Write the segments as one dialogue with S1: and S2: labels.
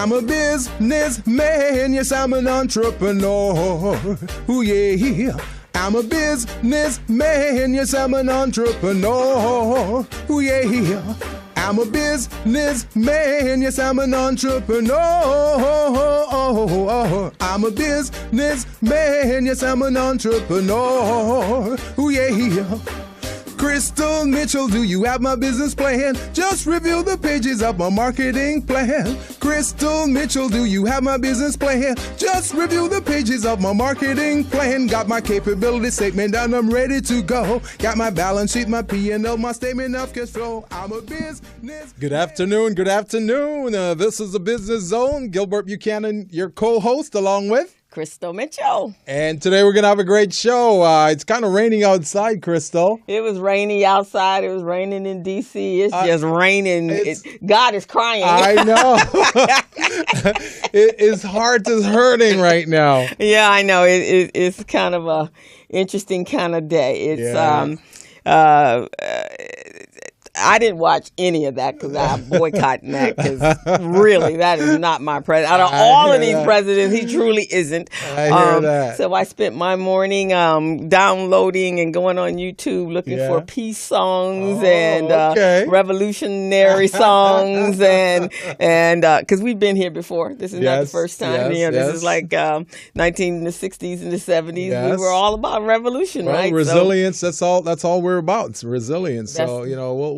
S1: I'm a businessman, yes, I'm an entrepreneur. Ooh, yeah. I'm a businessman, yes, I'm an entrepreneur. Ooh, yeah. I'm a businessman, yes, I'm an entrepreneur. I'm a businessman, yes, I'm an entrepreneur. Ooh, yeah. Crystal Mitchell, do you have my business plan? Just review the pages of my marketing plan. Crystal Mitchell, do you have my business plan? Just review the pages of my marketing plan. Got my capability statement and I'm ready to go. Got my balance sheet, my P&L, my statement of cash flow. I'm a business. Good afternoon. This is the Business Zone. Gilbert Buchanan, your co-host, along with
S2: Crystal Mitchell.
S1: And today we're going to have a great show. It's kind of raining outside, Crystal.
S2: It was rainy outside. It was raining in D.C. It's just raining. God is crying.
S1: I know. His heart is hurting right now.
S2: Yeah, I know. It's kind of a interesting kind of day. It's I didn't watch any of that because I'm boycotting that because really that is not my president. Out of all of these presidents, he truly isn't.
S1: I hear that.
S2: So I spent my morning downloading and going on YouTube looking for peace songs and revolutionary songs and because we've been here before. This is not the first time. This is like 1960s and the 70s. We were all about revolution, right?
S1: Resilience. So, that's all we're about. It's resilience. So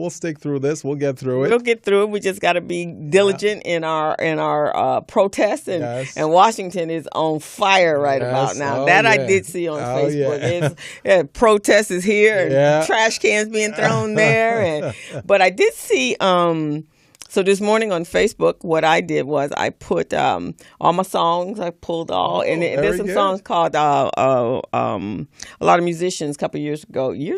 S1: we'll stick through this. We'll get through it.
S2: We'll get through it. We just got to be diligent in our protests, and Washington is on fire about now. I did see on Facebook. Protest is here, and trash cans being thrown there, but I did see. So this morning on Facebook, what I did was I put all my songs. I pulled all, and there's some songs called a lot of musicians a couple of years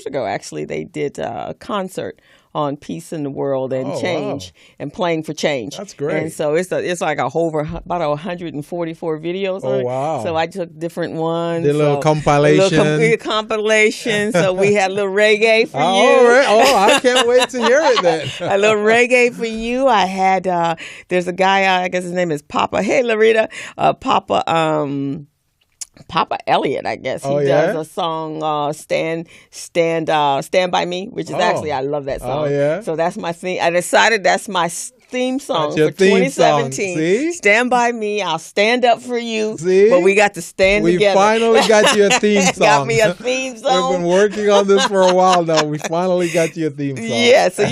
S2: ago actually, they did a concert on peace in the world and change and playing for change.
S1: That's great.
S2: And so it's like about 144 videos on it.
S1: Wow.
S2: So I took different ones.
S1: Did a little compilation.
S2: Compilation. So we had a little reggae for you.
S1: All right. Oh, I can't wait to hear it then.
S2: A little reggae for you. I had, there's a guy, I guess his name is Papa. Hey, Larita. Papa Elliott, I guess. He does a song, Stand By Me, which is actually, I love that song. So that's my theme. I decided that's my theme song for 2017. Stand By Me. I'll stand up for you. See? But we got to stand together.
S1: We finally got you a theme song.
S2: Got me a theme song.
S1: We've been working on this for a while now. We finally got you a theme song.
S2: Yeah, so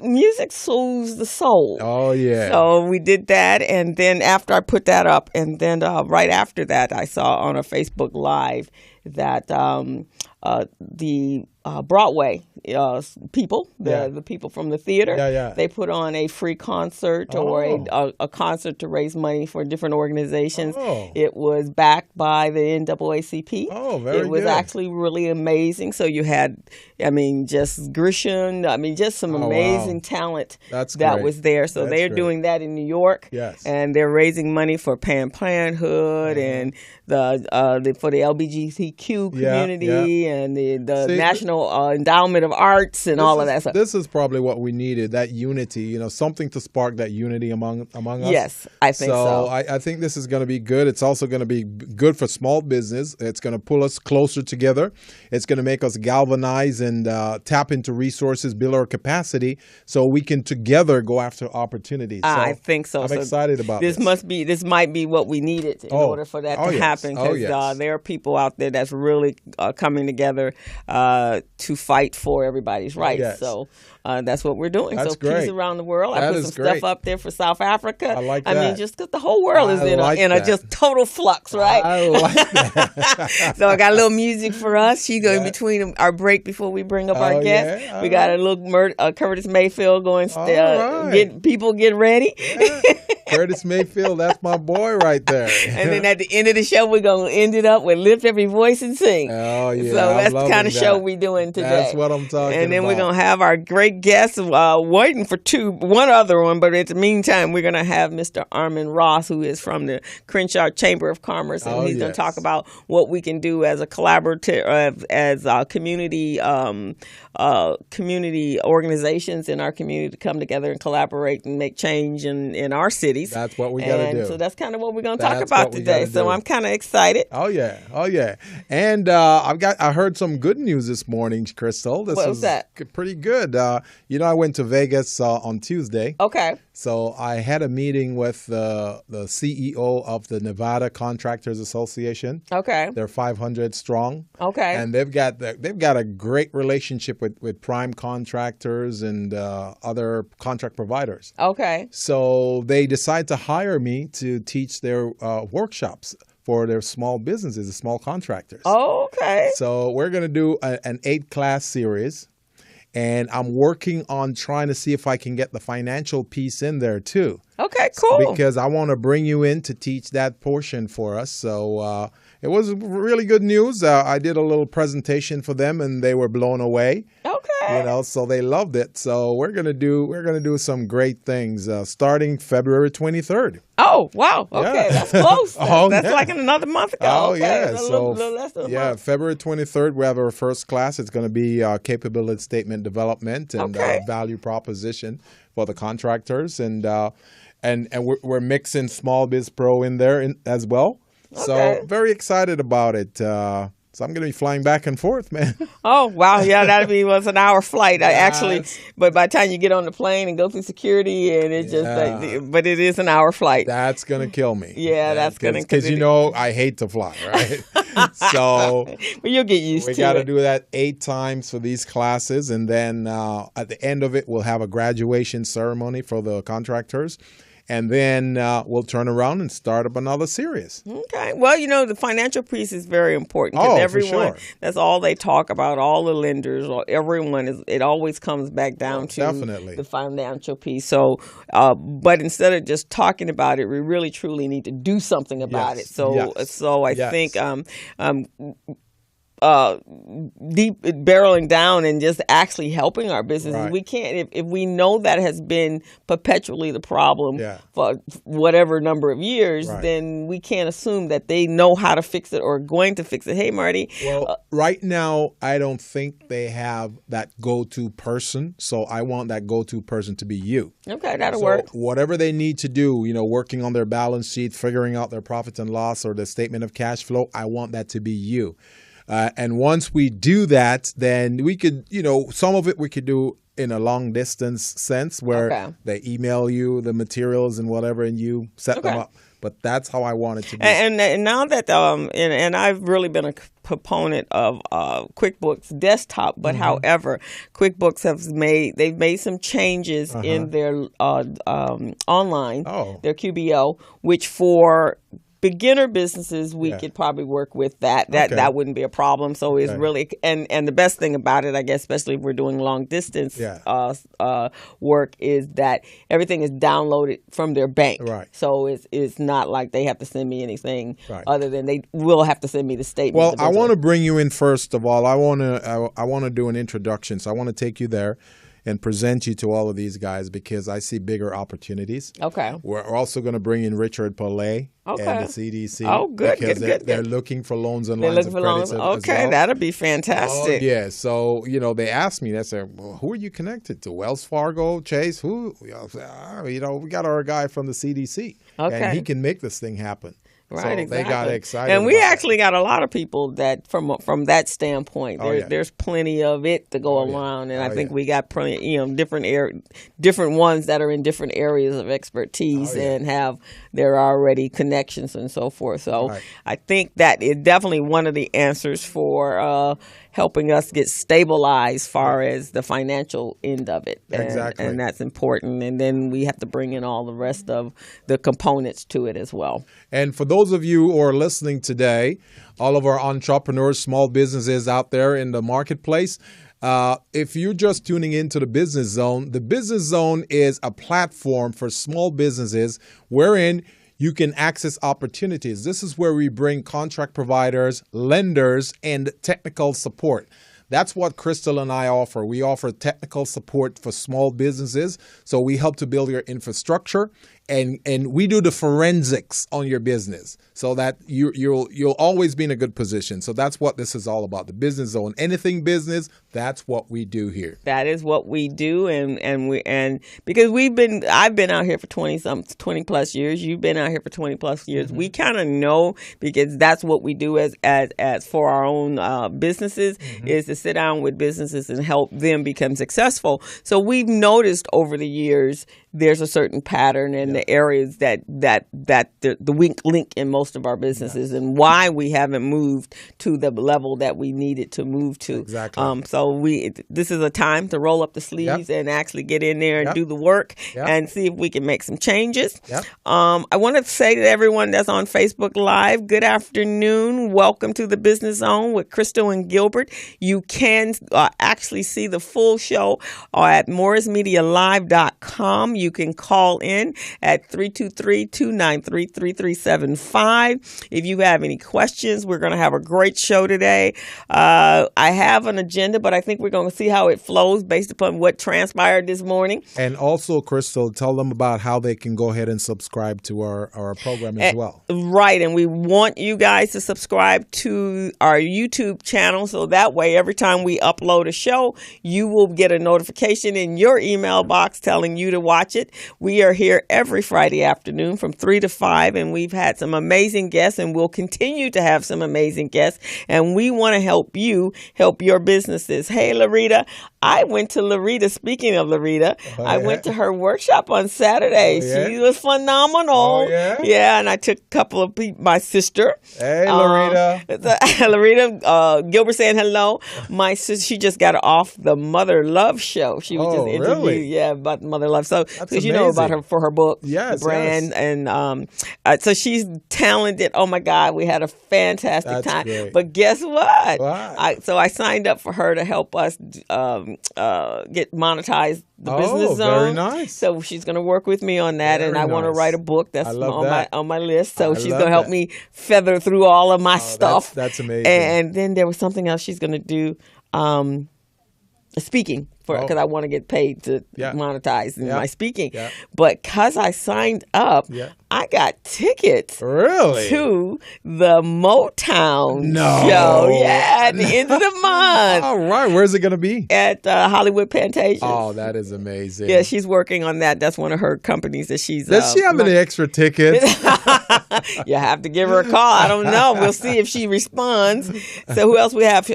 S2: music soothes the soul.
S1: Oh, yeah.
S2: So we did that, and then after I put that up, and then right after that, I saw on a Facebook Live that the Broadway people, the people from the theater, they put on a free concert or a concert to raise money for different organizations. It was backed by the NAACP. It was actually really amazing. So you had, just Grisham, just some amazing talent that was there. So they're doing that in New York, and they're raising money for Planned Parenthood and for the LGBTQ community and the National Endowment of Arts and all of that stuff.
S1: This is probably what we needed, that unity, something to spark that unity among us.
S2: Yes, I think so.
S1: I think this is going to be good. It's also going to be good for small business. It's going to pull us closer together. It's going to make us galvanize and tap into resources, build our capacity so we can together go after opportunities.
S2: I think so.
S1: I'm excited about this.
S2: This might be what we needed in order for that to happen, because there are people out there that's really coming together to fight for everybody's rights. So that's what we're doing.
S1: That's
S2: so
S1: great.
S2: Peace around the world. I put some stuff up there for South Africa.
S1: I like that.
S2: Just because the whole world is in a just total flux, right?
S1: I like that.
S2: So I got a little music for us. She's going between our break before we bring up our guest. We got a little Curtis Mayfield going. Get ready.
S1: Curtis Mayfield, that's my boy right there.
S2: And then at the end of the show, we're going to end it up with Lift Every Voice and Sing.
S1: Oh, yeah.
S2: So that's the kind of show we're doing. doing today.
S1: That's what I'm talking about.
S2: And then we're going to have our great guests waiting for one other one. But in the meantime, we're going to have Mr. Armen Ross, who is from the Crenshaw Chamber of Commerce. And he's going to talk about what we can do as a collaborative, as community organizations in our community to come together and collaborate and make change in our cities.
S1: That's what we got to do.
S2: So that's kind of what we're going to talk about today. So I'm kind of excited.
S1: Oh yeah. And I heard some good news this morning, Crystal. What was that? Pretty good. I went to Vegas on Tuesday.
S2: Okay.
S1: So I had a meeting with the CEO of the Nevada Contractors Association.
S2: Okay.
S1: They're 500 strong.
S2: Okay.
S1: And they've got a great relationship with prime contractors and other contract providers.
S2: Okay.
S1: So they decide to hire me to teach their workshops for their small businesses, the small contractors.
S2: Okay.
S1: So we're going to do an 8-class series. And I'm working on trying to see if I can get the financial piece in there too.
S2: Okay, cool.
S1: Because I want to bring you in to teach that portion for us. So it was really good news. I did a little presentation for them, and they were blown away.
S2: Okay.
S1: So they loved it. So we're gonna do some great things starting February 23rd.
S2: Oh wow! Okay, that's close. That's like in another month ago.
S1: Oh
S2: okay.
S1: yeah,
S2: little less than a month.
S1: February 23rd we have our first class. It's going to be capability statement development and value proposition for the contractors, and we're mixing Small Biz Pro in there as well. Okay. So very excited about it. So I'm going to be flying back and forth, man.
S2: Oh, wow. Yeah, was an hour flight. But by the time you get on the plane and go through security, and it's but it is an hour flight.
S1: That's going to kill me.
S2: Yeah, that's going to.
S1: Because I hate to fly, right? So
S2: but you'll get used to it.
S1: We got to do that 8 times for these classes. And then at the end of it, we'll have a graduation ceremony for the contractors. And then we'll turn around and start up another series.
S2: Okay. Well, the financial piece is very important. Because everyone,
S1: for sure.
S2: That's all they talk about, all the lenders, or everyone. It always comes back down to the financial piece. So, but instead of just talking about it, we really, truly need to do something about it. So I think deep barreling down and just actually helping our businesses. Right. We can't, if we know that has been perpetually the problem for whatever number of years, then we can't assume that they know how to fix it or are going to fix it. Hey, Marty.
S1: Well, right now, I don't think they have that go-to person. So I want that go-to person to be you.
S2: Okay, that'll work.
S1: Whatever they need to do, working on their balance sheet, figuring out their profit and loss or the statement of cash flow, I want that to be you. And once we do that, then we could, some of it we could do in a long distance sense where they email you the materials and whatever, and you set them up. But that's how I want it to be.
S2: And now that and I've really been a proponent of QuickBooks Desktop, but however, QuickBooks they've made some changes in their online, their QBO, which for beginner businesses, we could probably work with that. That wouldn't be a problem. So it's really, and the best thing about it, I guess, especially if we're doing long distance work, is that everything is downloaded from their bank. Right. So it's not like they have to send me anything other than they will have to send me the statement.
S1: Well, I want to bring you in first of all. I want to do an introduction. So I want to take you there and present you to all of these guys because I see bigger opportunities. Okay. We're also going to bring in Richard Palais and the CDC.
S2: Oh, good.
S1: Because they're looking for loans and lines of credit.
S2: Okay, that'll be fantastic.
S1: Oh, yeah. So, they asked me, they said, well, who are you connected to? Wells Fargo, Chase, who? We got our guy from the CDC. Okay. And he can make this thing happen.
S2: Right,
S1: so
S2: exactly.
S1: They got excited.
S2: And we actually got a lot of people that from that standpoint. There's plenty of it to go around, and I think we got plenty, different ones that are in different areas of expertise and have their already connections and so forth. So I think that is definitely one of the answers for helping us get stabilized as far as the financial end of it.
S1: Exactly.
S2: And that's important. And then we have to bring in all the rest of the components to it as well.
S1: And for those of you who are listening today, all of our entrepreneurs, small businesses out there in the marketplace, if you're just tuning into the Business Zone, the Business Zone is a platform for small businesses wherein you can access opportunities. This is where we bring contract providers, lenders, and technical support. That's what Crystal and I offer. We offer technical support for small businesses. So we help to build your infrastructure, and we do the forensics on your business so that you'll always be in a good position. So that's what this is all about. The Business Zone, anything business, that's what we do here.
S2: That is what we do, and because I've been out here for 20 plus years. You've been out here for 20 plus years. Mm-hmm. We kind of know, because that's what we do as for our own businesses, mm-hmm. is to sit down with businesses and help them become successful. So we've noticed over the years there's a certain pattern in the areas that the weak link in most of our businesses, and why we haven't moved to the level that we needed to move to.
S1: Exactly.
S2: So this is a time to roll up the sleeves and actually get in there and do the work and see if we can make some changes. I want to say to everyone that's on Facebook Live, good afternoon. Welcome to the Business Zone with Crystal and Gilbert. You can actually see the full show at morrismedialive.com. You can call in at 323-293-3375. If you have any questions, we're going to have a great show today. I have an agenda, but I think we're going to see how it flows based upon what transpired this morning.
S1: And also, Crystal, tell them about how they can go ahead and subscribe to our program as well.
S2: Right, and we want you guys to subscribe to our YouTube channel, so that way every time we upload a show, you will get a notification in your email box telling you to watch it. We are here every Friday afternoon from 3 to 5, and we've had some amazing guests, and we'll continue to have some amazing guests, and we want to help you help your businesses. Hey, Larita, I went to Larita. Speaking of Larita, I went to her workshop on Saturday. She was phenomenal. Yeah, and I took a couple of people, my sister.
S1: Hey, Larita.
S2: Larita, Gilbert saying hello. My sister, she just got off the Mother Love show. She was just interviewed, about Mother Love. So, because you know about her for her book, the brand, and so she's talented. Oh my God, we had a fantastic time. Great. But guess what? So I signed up for her to help us get monetized the Business Zone.
S1: Very nice.
S2: So she's going to work with me on that, and I want to write a book that's on my list. So she's going to help me feather through all of my stuff.
S1: That's amazing.
S2: And then there was something else she's going to do. Speaking, because I want to get paid to monetize in my speaking. But because I signed up, I got tickets to the Motown show. At the end of the month.
S1: All right. Where's it going to be?
S2: At Hollywood Plantation.
S1: Oh, that is amazing.
S2: Yeah, she's working on that. That's one of her companies that she's...
S1: Does she have any extra tickets?
S2: You have to give her a call. I don't know. We'll see if she responds. So who else we have?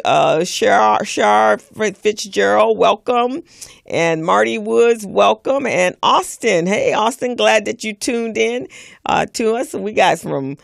S2: Shar Fitzgerald, welcome. And Marty Woods, welcome. And Austin. Hey, Austin, glad that you tuned in to us. We got we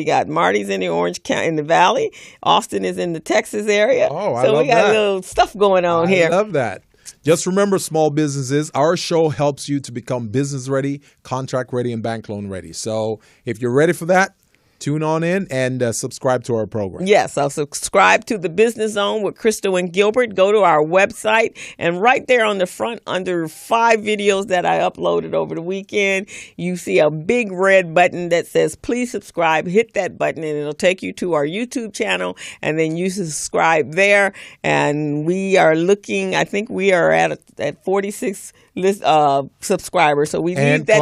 S2: got Marty's in the Orange County, in the Valley. Austin is in the Texas area.
S1: Oh, I love that.
S2: So we got a little stuff going on here.
S1: I love that. Just remember, small businesses, our show helps you to become business ready, contract ready, and bank loan ready. So if you're ready for that, tune on in and subscribe to our program.
S2: Yes, I'll subscribe to the Business Zone with Crystal and Gilbert. Go to our website, and right there on the front, under 5 videos that I uploaded over the weekend, you see a big red button that says, please subscribe. Hit that button, and it'll take you to our YouTube channel, and then you subscribe there. And we are looking, I think we are at 46 subscribers. So we need that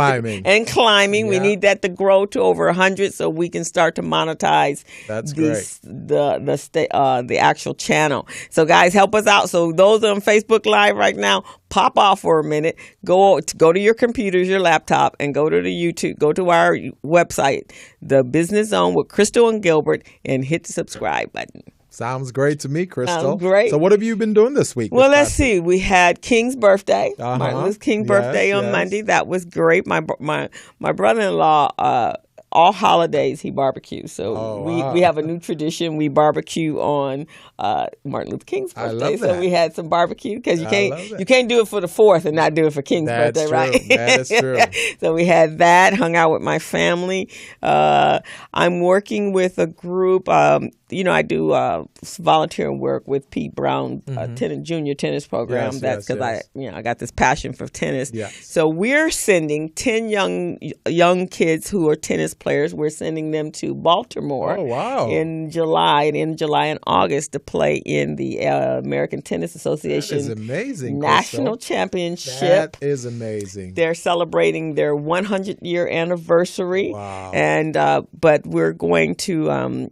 S2: climbing. We need that to grow to over 100 so we can start to monetize the actual channel. So guys, help us out. So those on Facebook Live right now, pop off for a minute, go to your computers, your laptop, and go to the YouTube, go to our website, the Business Zone with Crystal and Gilbert, and hit the subscribe button.
S1: Sounds great to me, Crystal.
S2: Sounds great.
S1: So what have you been doing this week?
S2: Well, let's see. We had King's birthday. Martin Luther King's birthday on Monday. That was great. My brother-in-law, all holidays he barbecues. So we have a new tradition. We barbecue on Martin Luther King's birthday. So we had some barbecue, because you can't do it for the 4th and not do it for King's birthday, right?
S1: That is true.
S2: So we had that, hung out with my family. I'm working with a group. I do volunteering work with Pete Brown junior tennis program.
S1: Yes,
S2: That's because I got this passion for tennis.
S1: Yes.
S2: So we're sending 10 young kids who are tennis players. We're sending them to Baltimore.
S1: Oh, wow.
S2: In July and August to play in the American Tennis Association.
S1: That is amazing,
S2: National
S1: Crystal.
S2: Championship.
S1: That is amazing.
S2: They're celebrating their 100-year anniversary.
S1: Wow.
S2: And but we're going to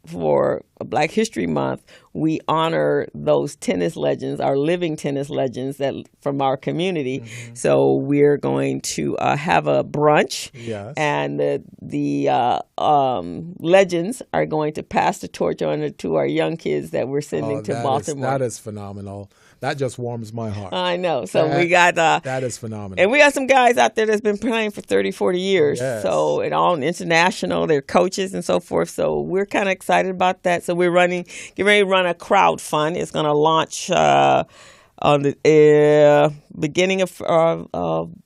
S2: for Black History Month, we honor those tennis legends, our living tennis legends from our community. So we're going to have a brunch, and the legends are going to pass the torch on to our young kids that we're sending to Baltimore.
S1: That is phenomenal. That just warms my heart.
S2: I know. So we got
S1: that is phenomenal.
S2: And we got some guys out there that's been playing for 30, 40 years.
S1: Yes.
S2: So it all international, they're coaches and so forth. So we're kind of excited about that. So we're getting ready to run a crowd fund. It's going to launch on the beginning of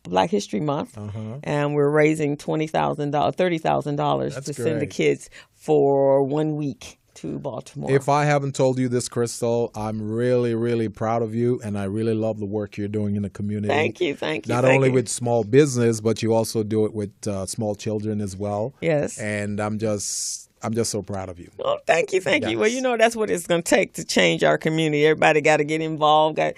S2: Black History Month, and we're raising $30,000 to send the kids for 1 week to Baltimore.
S1: If I haven't told you this, Crystal, I'm really, really proud of you, and I really love the work you're doing in the community.
S2: Thank you.
S1: Not only with small business, but you also do it with small children as well.
S2: Yes.
S1: And I'm just so proud of you.
S2: Oh, thank you. Well, that's what it's going to take to change our community. Everybody got to get involved. On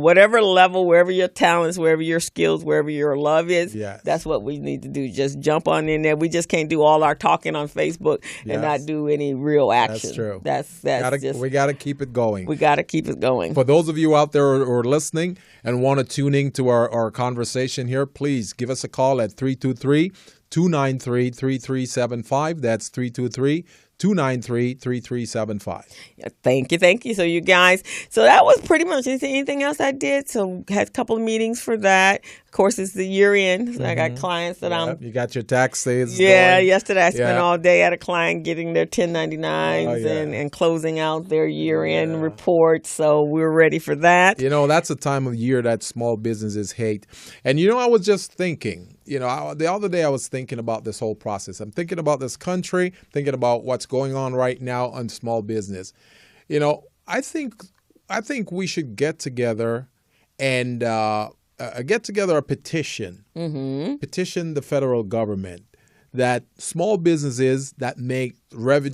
S2: whatever level, wherever your talents, wherever your skills, wherever your love is.
S1: Yes.
S2: That's what we need to do. Just jump on in there. We just can't do all our talking on Facebook and not do any real action.
S1: That's true. We got to keep it going.
S2: We got to keep it going.
S1: For those of you out there who are listening and want to tune in to our conversation here, please give us a call at 323-293-3375. That's 323-293-3375.
S2: Thank you. So you guys, that was pretty much anything else I did. So had a couple of meetings for that. Of course, it's the year end. So I got clients that
S1: you got your tax days.
S2: Yesterday I spent all day at a client getting their 1099s and closing out their year end reports. So we're ready for that.
S1: That's a time of year that small businesses hate. And I was just thinking, the other day I was thinking about this whole process. I'm thinking about this country, thinking about what's going on right now on small business. I think we should get together and get together a petition, petition the federal government that small businesses that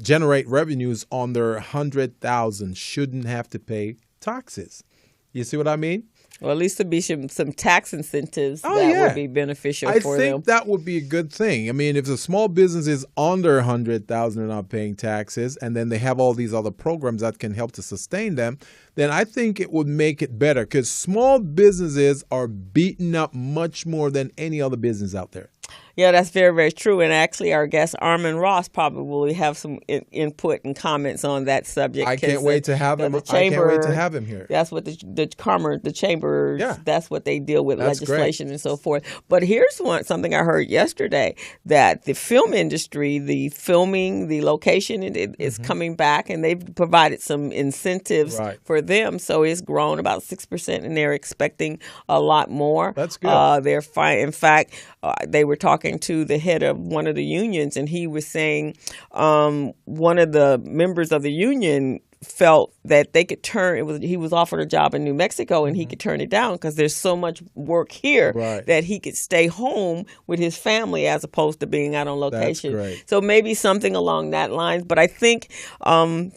S1: generate revenues under 100,000 shouldn't have to pay taxes. You see what I mean?
S2: Well, at least to be some tax incentives would be beneficial for them. I think
S1: that would be a good thing. I mean, if the small business is under 100,000 and not paying taxes, and then they have all these other programs that can help to sustain them, then I think it would make it better because small businesses are beaten up much more than any other business out there.
S2: Yeah, that's very, very true. And actually, our guest, Armen Ross, probably will have some input and comments on that subject.
S1: I can't wait to have him. I can't wait to have him here.
S2: That's what the chambers, that's what they deal with, legislation
S1: great.
S2: And so forth. But here's something I heard yesterday, that the film industry, the filming, the location is coming back, and they've provided some incentives for them. So it's grown about 6%, and they're expecting a lot more.
S1: That's good.
S2: They're fine. In fact, they were talking to the head of one of the unions, and he was saying one of the members of the union felt that they could he was offered a job in New Mexico and he could turn it down because there's so much work here that he could stay home with his family as opposed to being out on location.
S1: That's great.
S2: So maybe something along that lines. But I think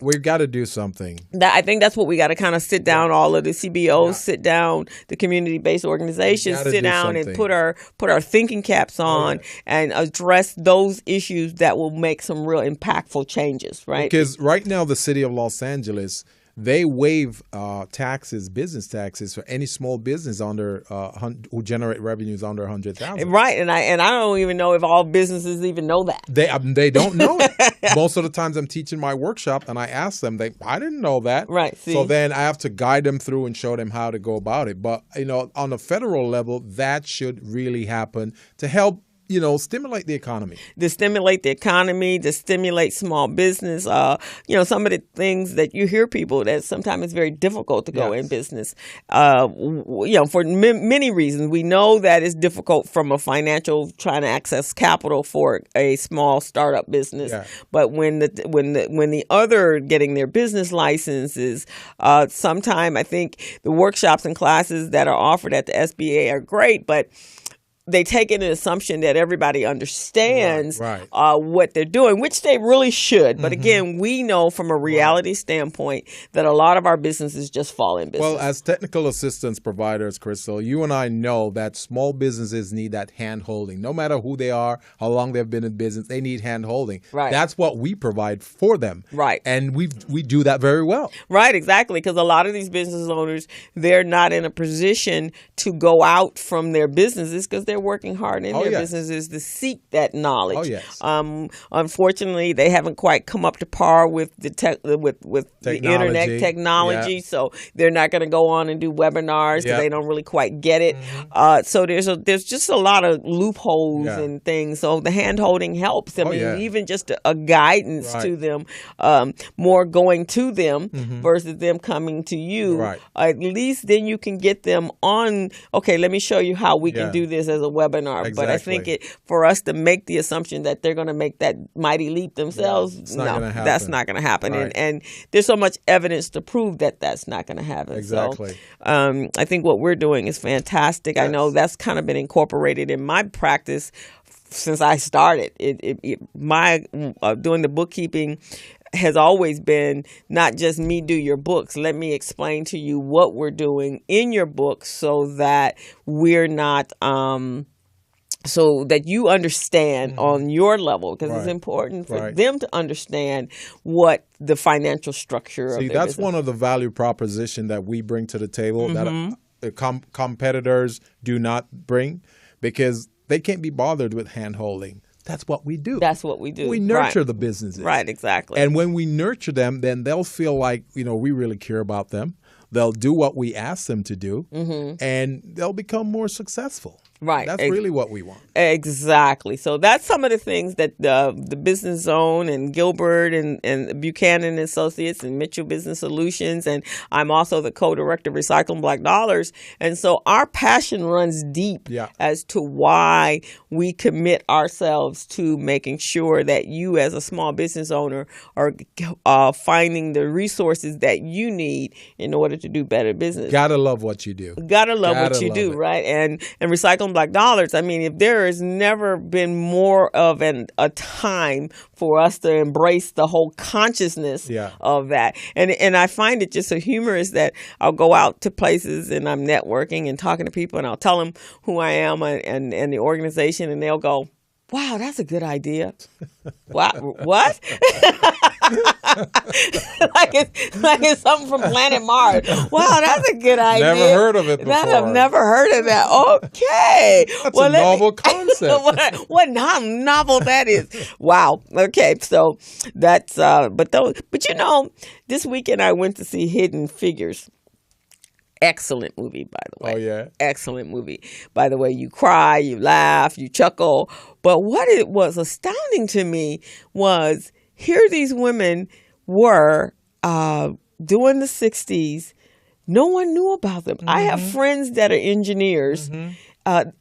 S1: we've got to do something.
S2: I think that's what we got to kind of sit down. All of the CBOs sit down, the community-based organizations sit down and put our thinking caps on and address those issues that will make some real impactful changes. Right?
S1: Because right now the city of Los Angeles, they waive business taxes for any small business who generate revenues under 100,000.
S2: Right, and I don't even know if all businesses even know that.
S1: They don't know it. Most of the times I'm teaching my workshop and I ask them, I didn't know that.
S2: Right. See?
S1: So then I have to guide them through and show them how to go about it. But on a federal level, that should really happen to help stimulate the economy.
S2: To stimulate the economy, to stimulate small business. Some of the things that you hear people that sometimes it's very difficult to go in business. For many reasons. We know that it's difficult from a financial trying to access capital for a small startup business. Yeah. But when the other getting their business licenses, sometime I think the workshops and classes that are offered at the SBA are great, but they take in an assumption that everybody understands what they're doing, which they really should. But again, we know from a reality standpoint that a lot of our businesses just fall in business.
S1: Well, as technical assistance providers, Crystal, you and I know that small businesses need that hand-holding. No matter who they are, how long they've been in business, they need hand-holding.
S2: Right.
S1: That's what we provide for them.
S2: Right.
S1: And we do that very well.
S2: Right, exactly. Because a lot of these business owners, they're not in a position to go out from their businesses because they're working hard in their businesses to seek that knowledge.
S1: Oh, yes.
S2: Unfortunately, they haven't quite come up to par with the the internet technology, so they're not going to go on and do webinars because they don't really quite get it. So there's just a lot of loopholes and things. So the hand-holding helps. I mean, even just a guidance to them, more going to them versus them coming to you. Right. At least then you can get them on, okay, let me show you how we can do this as a webinar. Exactly. But I think for us to make the assumption that they're going to make that mighty leap themselves, that's not going to happen. Right. And there's so much evidence to prove that that's not going to happen.
S1: Exactly.
S2: So I think what we're doing is fantastic. Yes. I know that's kind of been incorporated in my practice since I started. My doing the bookkeeping has always been not just me do your books. Let me explain to you what we're doing in your books so that we're not so that you understand on your level, because it's important for them to understand what the financial structure of their
S1: that's
S2: business.
S1: One of the value proposition that we bring to the table that competitors do not bring, because they can't be bothered with hand-holding. That's what we do.
S2: That's what we do.
S1: We nurture the businesses.
S2: Right, exactly.
S1: And when we nurture them, then they'll feel like, we really care about them. They'll do what we ask them to do, and they'll become more successful.
S2: Right.
S1: That's really what we want.
S2: Exactly. So that's some of the things that the Business Zone and Gilbert and Buchanan Associates and Mitchell Business Solutions, and I'm also the co-director of Recycling Black Dollars. And so our passion runs deep as to why we commit ourselves to making sure that you as a small business owner are finding the resources that you need in order to do better business.
S1: Gotta love what you do.
S2: Gotta love what you do, right? And Recycling Black Dollars, I mean, if there has never been more of a time for us to embrace the whole consciousness of that. And I find it just so humorous that I'll go out to places and I'm networking and talking to people and I'll tell them who I am and the organization, and they'll go, wow, that's a good idea. What? like it's something from Planet Mars. Wow, that's a good idea.
S1: Never heard of it before.
S2: I've never heard of that. Okay.
S1: That's a novel concept.
S2: What novel that is. Wow. Okay. So that's but this weekend I went to see Hidden Figures. Excellent movie, by the way.
S1: Oh, yeah?
S2: Excellent movie. By the way, you cry, you laugh, you chuckle. But what it was astounding to me was here these women were during the 60s. No one knew about them. I have friends that are engineers in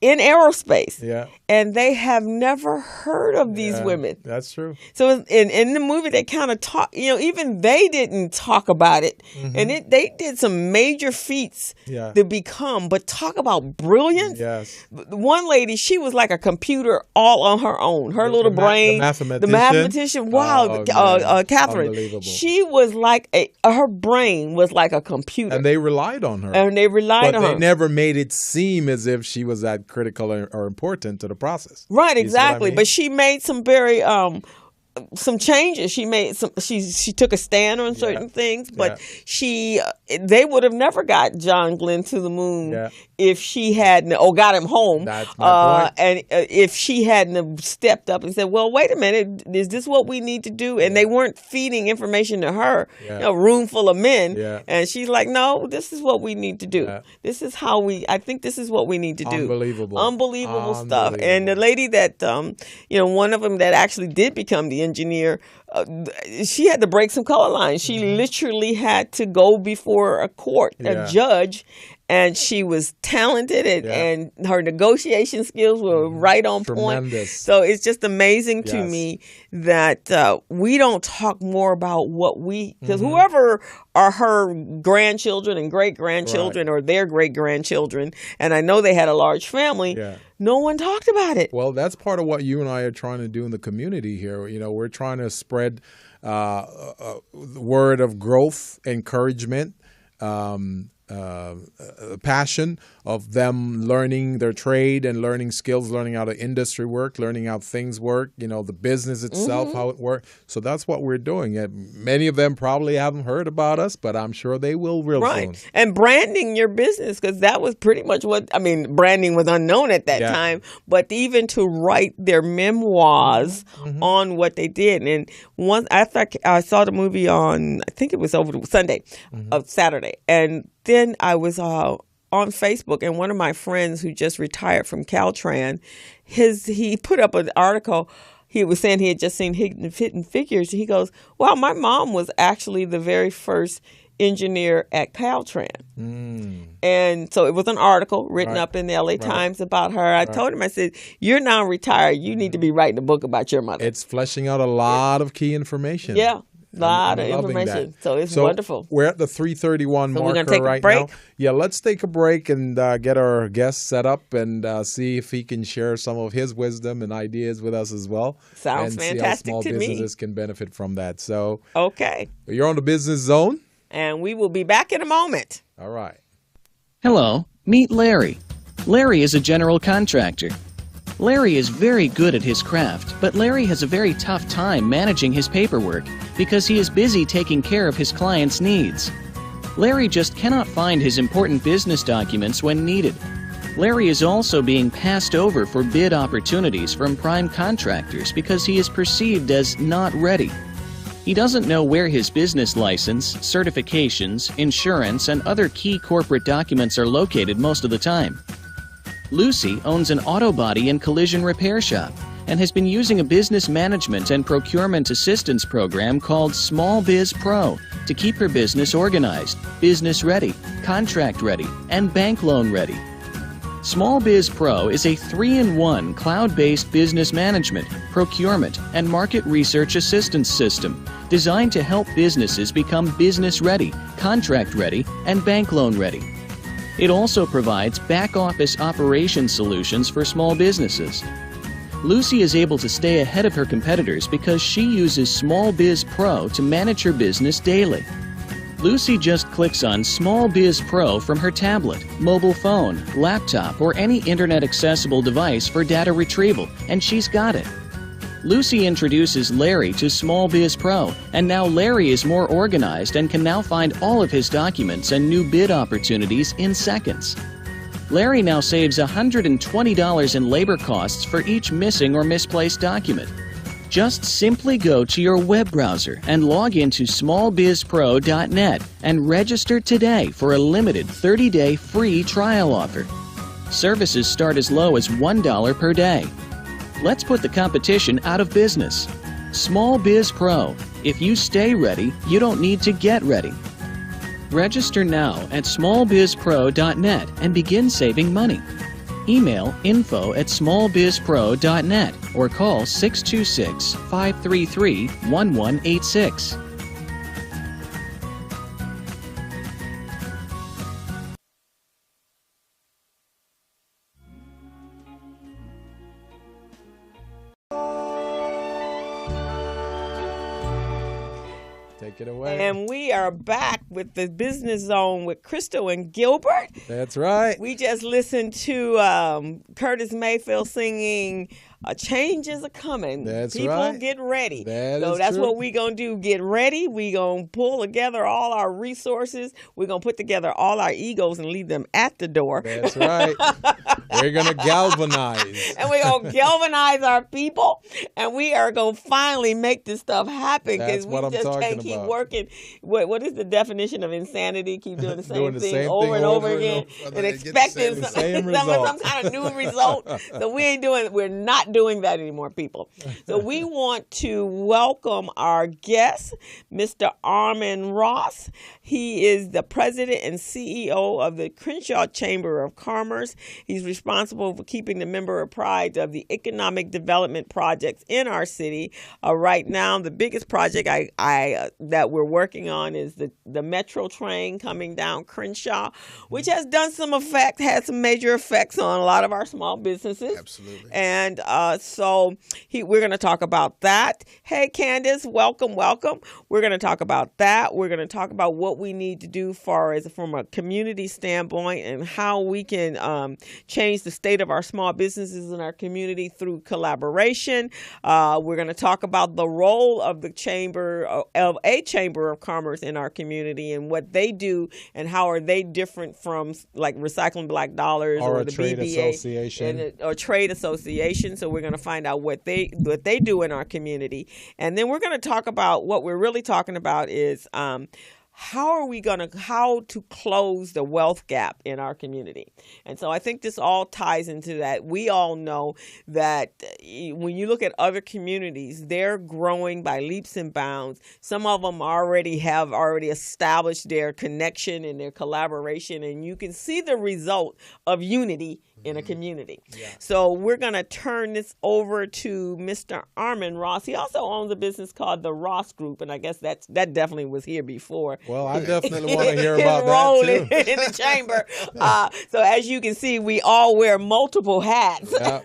S2: aerospace, and they have never heard of these women.
S1: That's true.
S2: So in the movie, they kind of talk. Even they didn't talk about it, and they did some major feats to become. But talk about brilliance.
S1: Yes.
S2: One lady, she was like a computer all on her own. Her little brain, the mathematician. Wow, Catherine. She was like her brain was like a computer,
S1: and they relied on her.
S2: But
S1: they never made it seem as if she was that critical or important to the process.
S2: Right, exactly. I mean? But she made some very some changes. She made some. She took a stand on certain things, but they would have never got John Glenn to the moon if she hadn't, or got him home.
S1: That's my point.
S2: And if she hadn't have stepped up and said, "Well, wait a minute, is this what we need to do?" And they weren't feeding information to her, a room full of men, and she's like, "No, this is what we need to do. This is how I think this is what we need to do." Unbelievable stuff. And the lady that, one of them that actually did become the engineer, she had to break some color lines. She literally had to go before a court, a judge, and she was talented, and her negotiation skills were right on point. So it's just amazing to me that we don't talk more about what because whoever are her grandchildren and great-grandchildren or their great-grandchildren, and I know they had a large family, no one talked about it.
S1: Well, that's part of what you and I are trying to do in the community here. We're trying to spread the word of growth, encouragement, passion of them learning their trade and learning skills, learning how the industry work, learning how things work, the business itself, how it works. So that's what we're doing. And many of them probably haven't heard about us, but I'm sure they will real soon.
S2: And branding your business, because that was pretty much branding was unknown at that time, but even to write their memoirs on what they did. And once I saw the movie on, I think it was over Saturday, and then I was on Facebook, and one of my friends who just retired from Caltran, he put up an article. He was saying he had just seen Hidden Figures. He goes, "Well, my mom was actually the very first engineer at Caltran." And so it was an article written up in the LA Times about her. I told him, I said, "You're now retired. You need to be writing a book about your mother."
S1: It's fleshing out a lot of key information.
S2: Yeah. Lot of information. So it's wonderful.
S1: We're at the 3:31 marker
S2: we're take
S1: right
S2: a break?
S1: now. Yeah, let's take a break and get our guest set up and see if he can share some of his wisdom and ideas with us as well.
S2: Sounds fantastic to me.
S1: And see how small businesses can benefit from that. So,
S2: okay.
S1: You're on the Business Zone.
S2: And we will be back in a moment.
S1: All right.
S3: Hello, meet Larry. Larry is a general contractor. Larry is very good at his craft, but Larry has a very tough time managing his paperwork because he is busy taking care of his clients' needs. Larry just cannot find his important business documents when needed. Larry is also being passed over for bid opportunities from prime contractors because he is perceived as not ready. He doesn't know where his business license, certifications, insurance, and other key corporate documents are located most of the time. Lucy owns an auto body and collision repair shop and has been using a business management and procurement assistance program called Small Biz Pro to keep her business organized, business ready, contract ready, and bank loan ready. Small Biz Pro is a 3-in-1 cloud-based business management, procurement, and market research assistance system designed to help businesses become business ready, contract ready, and bank loan ready. It also provides back-office operation solutions for small businesses. Lucy is able to stay ahead of her competitors because she uses Small Biz Pro to manage her business daily. Lucy just clicks on Small Biz Pro from her tablet, mobile phone, laptop, or any internet-accessible device for data retrieval, and she's got it. Lucy introduces Larry to Small Biz Pro, and now Larry is more organized and can now find all of his documents and new bid opportunities in seconds. Larry now saves $120 in labor costs for each missing or misplaced document. Just simply go to your web browser and log into smallbizpro.net and register today for a limited 30-day free trial offer. Services start as low as $1 per day. Let's put the competition out of business. Small Biz Pro. If you stay ready, you don't need to get ready. Register now at smallbizpro.net and begin saving money. Email info@smallbizpro.net or call 626-533-1186.
S1: Take it away.
S2: And we are back with the Business Zone with Crystal and Gilbert.
S1: That's right.
S2: We just listened to Curtis Mayfield singing changes are coming.
S1: That's
S2: People
S1: right.
S2: get ready.
S1: That is
S2: that's
S1: true.
S2: what we're going to do. Get ready. We're going to pull together all our resources. We're going to put together all our egos and leave them at the door.
S1: That's right. We're going to galvanize.
S2: And we're going to galvanize our people. And we are going to finally make this stuff happen, because we just can't keep working. What is the definition of insanity? Keep doing the same thing over and over again and expecting some kind of new result. So we're not doing that anymore, people. So we want to welcome our guest, Mr. Armen Ross. He is the president and CEO of the Crenshaw Chamber of Commerce. He's responsible for keeping the member apprised of the economic development projects in our city. Right now, the biggest project that we're working on is the Metro train coming down Crenshaw, which has done had some major effects on a lot of our small businesses.
S4: Absolutely.
S2: And so we're going to talk about that. Hey, Candace, welcome. We're going to talk about that. We're going to talk about what we need to do from a community standpoint and how we can change the state of our small businesses in our community through collaboration. We're going to talk about the role of a chamber of commerce in our community and what they do and how are they different from like Recycling Black Dollars or the
S1: trade
S2: BBA
S1: association
S2: or trade association. So we're going to find out what they do in our community, and then we're going to talk about what we're really talking about is how to close the wealth gap in our community. And so I think this all ties into that. We all know that when you look at other communities, they're growing by leaps and bounds. Some of them already established their connection and their collaboration, and you can see the result of unity in a community. Yeah. So we're going to turn this over to Mr. Armen Ross. He also owns a business called the Ross Group, and I guess that definitely was here before.
S1: Well, I definitely want to hear about that too.
S2: In the chamber. So as you can see, we all wear multiple hats. Yeah.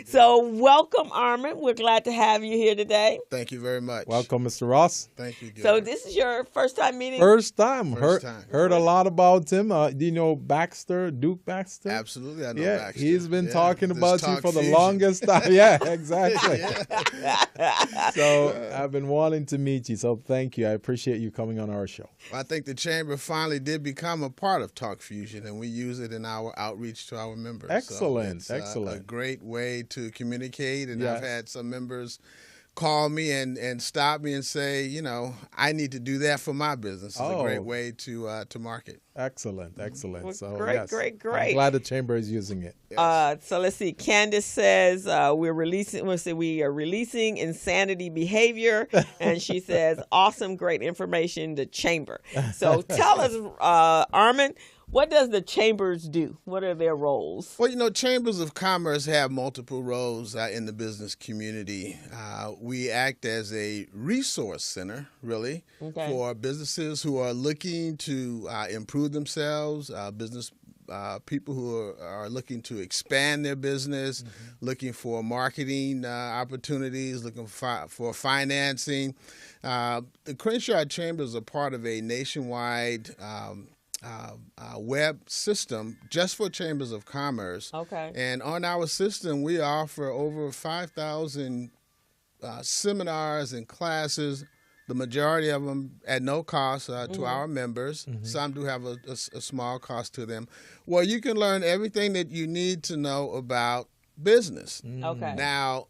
S2: So welcome, Armen. We're glad to have you here today.
S4: Thank you very much.
S1: Welcome, Mr. Ross.
S4: Thank you, Gilbert.
S2: So this is your first time meeting?
S1: First time. Heard a lot about him. Do you know Duke Baxter?
S4: Absolutely, I know Baxter.
S1: He's been talking about you for the longest time. Yeah, exactly. So I've been wanting to meet you, so thank you. I appreciate you coming on our show.
S4: Well, I think the Chamber finally did become a part of Talk Fusion, and we use it in our outreach to our members.
S1: Excellent,
S4: so
S1: excellent.
S4: A great way to communicate, and
S1: yes.
S4: I've had some members call me and stop me and say, I need to do that for my business. It's a great way to market.
S1: Excellent.
S2: Well,
S1: So
S2: great.
S1: I'm glad the Chamber is using it.
S4: Yes.
S2: So let's see. Candace says we are releasing insanity behavior, and she says awesome, great information. The Chamber. So tell us, Armen, what does the chambers do? What are their roles?
S4: Well, chambers of commerce have multiple roles in the business community. We act as a resource center, really, for businesses who are looking to improve themselves, people who are looking to expand their business, looking for marketing opportunities, looking for financing. The Crenshaw Chamber is a part of a nationwide web system just for chambers of commerce.
S2: Okay.
S4: And on our system, we offer over 5,000 seminars and classes, the majority of them at no cost to our members. Some do have a small cost to them. Well, you can learn everything that you need to know about business.
S2: Okay.
S4: Now,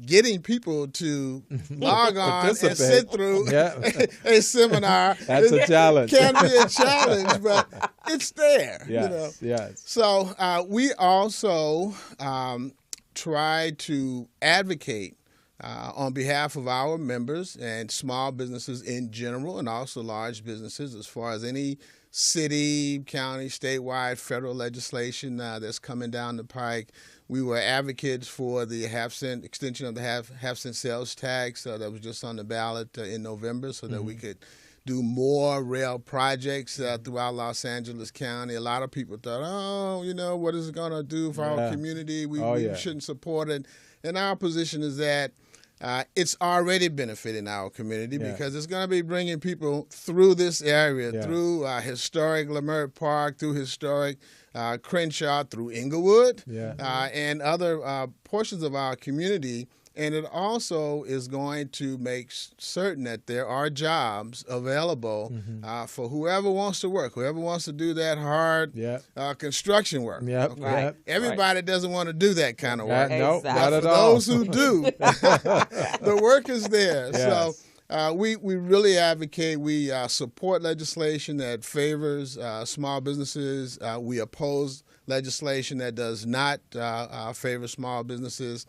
S4: getting people to log on and sit through a seminar
S1: That's a challenge.
S4: Can be a challenge, but it's there.
S1: Yes.
S4: So we also try to advocate on behalf of our members and small businesses in general, and also large businesses, as far as any city, county, statewide, federal legislation that's coming down the pike. We were advocates for the half-cent extension of the half-cent sales tax that was just on the ballot in November, so that we could do more rail projects throughout Los Angeles County. A lot of people thought, what is it going to do for our community? We shouldn't support it. And our position is that it's already benefiting our community
S1: Yeah.
S4: because it's going to be bringing people through this area,
S1: Yeah.
S4: through historic Leimert Park, through historic Crenshaw, through Inglewood,
S1: Yeah.
S4: and other portions of our community. And it also is going to make certain that there are jobs available for whoever wants to work, whoever wants to do that hard
S1: Yeah.
S4: Construction work.
S1: Yep.
S4: Okay?
S1: Yep.
S4: Everybody doesn't want to do that kind of work.
S1: Nope,
S2: Exactly.
S1: not
S4: But
S1: at
S4: for
S1: all.
S4: those who do, the work is there.
S1: Yes.
S4: So we really advocate. We support legislation that favors small businesses. We oppose legislation that does not favor small businesses.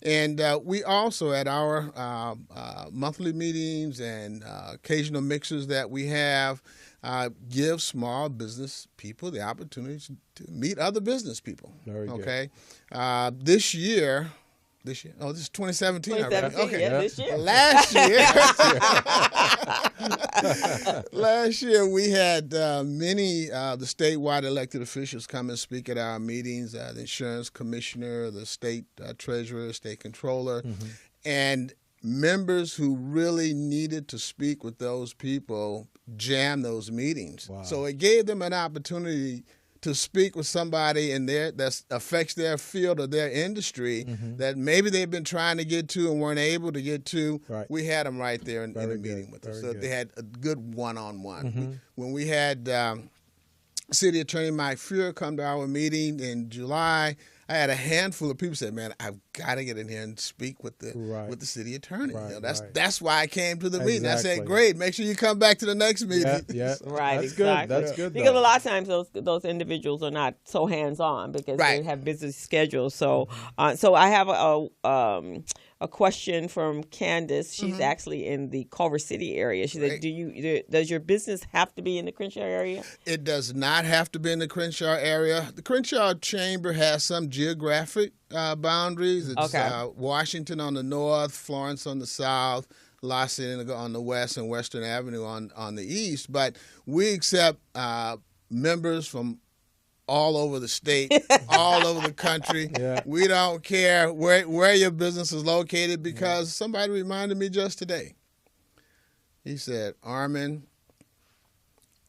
S4: And we also, at our monthly meetings and occasional mixers that we have, give small business people the opportunity to meet other business people.
S1: Very good.
S4: Okay. This year, oh, this is 2017 already.
S2: 2017,
S4: Okay.
S2: yeah, this year.
S4: Last year we had many the statewide elected officials come and speak at our meetings, the insurance commissioner, the state treasurer, state controller, and members who really needed to speak with those people jammed those meetings.
S1: Wow.
S4: So it gave them an opportunity to speak with somebody in there that affects their field or their industry that maybe they've been trying to get to and weren't able to get to.
S1: Right.
S4: We had them right there in the
S1: Very
S4: meeting
S1: good.
S4: with us.
S1: Very
S4: So
S1: good.
S4: they had a good one-on-one. When we had City Attorney Mike Fuhr come to our meeting in July, I had a handful of people say, "Man, I've got to get in here and speak with the
S1: Right.
S4: city attorney."
S1: Right,
S4: That's
S1: right.
S4: that's why I came to the meeting. I said,
S1: Exactly.
S4: "Great, make sure you come back to the next meeting."
S1: Yeah, yeah.
S2: Right,
S1: That's
S2: exactly.
S1: good. That's good.
S2: Because
S1: though.
S2: a lot of times those individuals are not so hands on because
S4: Right.
S2: they have busy schedules. So so I have a question from Candace. She's actually in the Culver City area. She said,
S4: Great.
S2: does your business have to be in the Crenshaw area?
S4: It does not have to be in the Crenshaw area. The Crenshaw Chamber has some geographic boundaries. It's
S2: Okay.
S4: Washington on the north, Florence on the south, La Cienega on the west, and Western Avenue on the east. But we accept members from all over the state, all over the country.
S1: Yeah.
S4: We don't care where your business is located because somebody reminded me just today. He said, "Armen,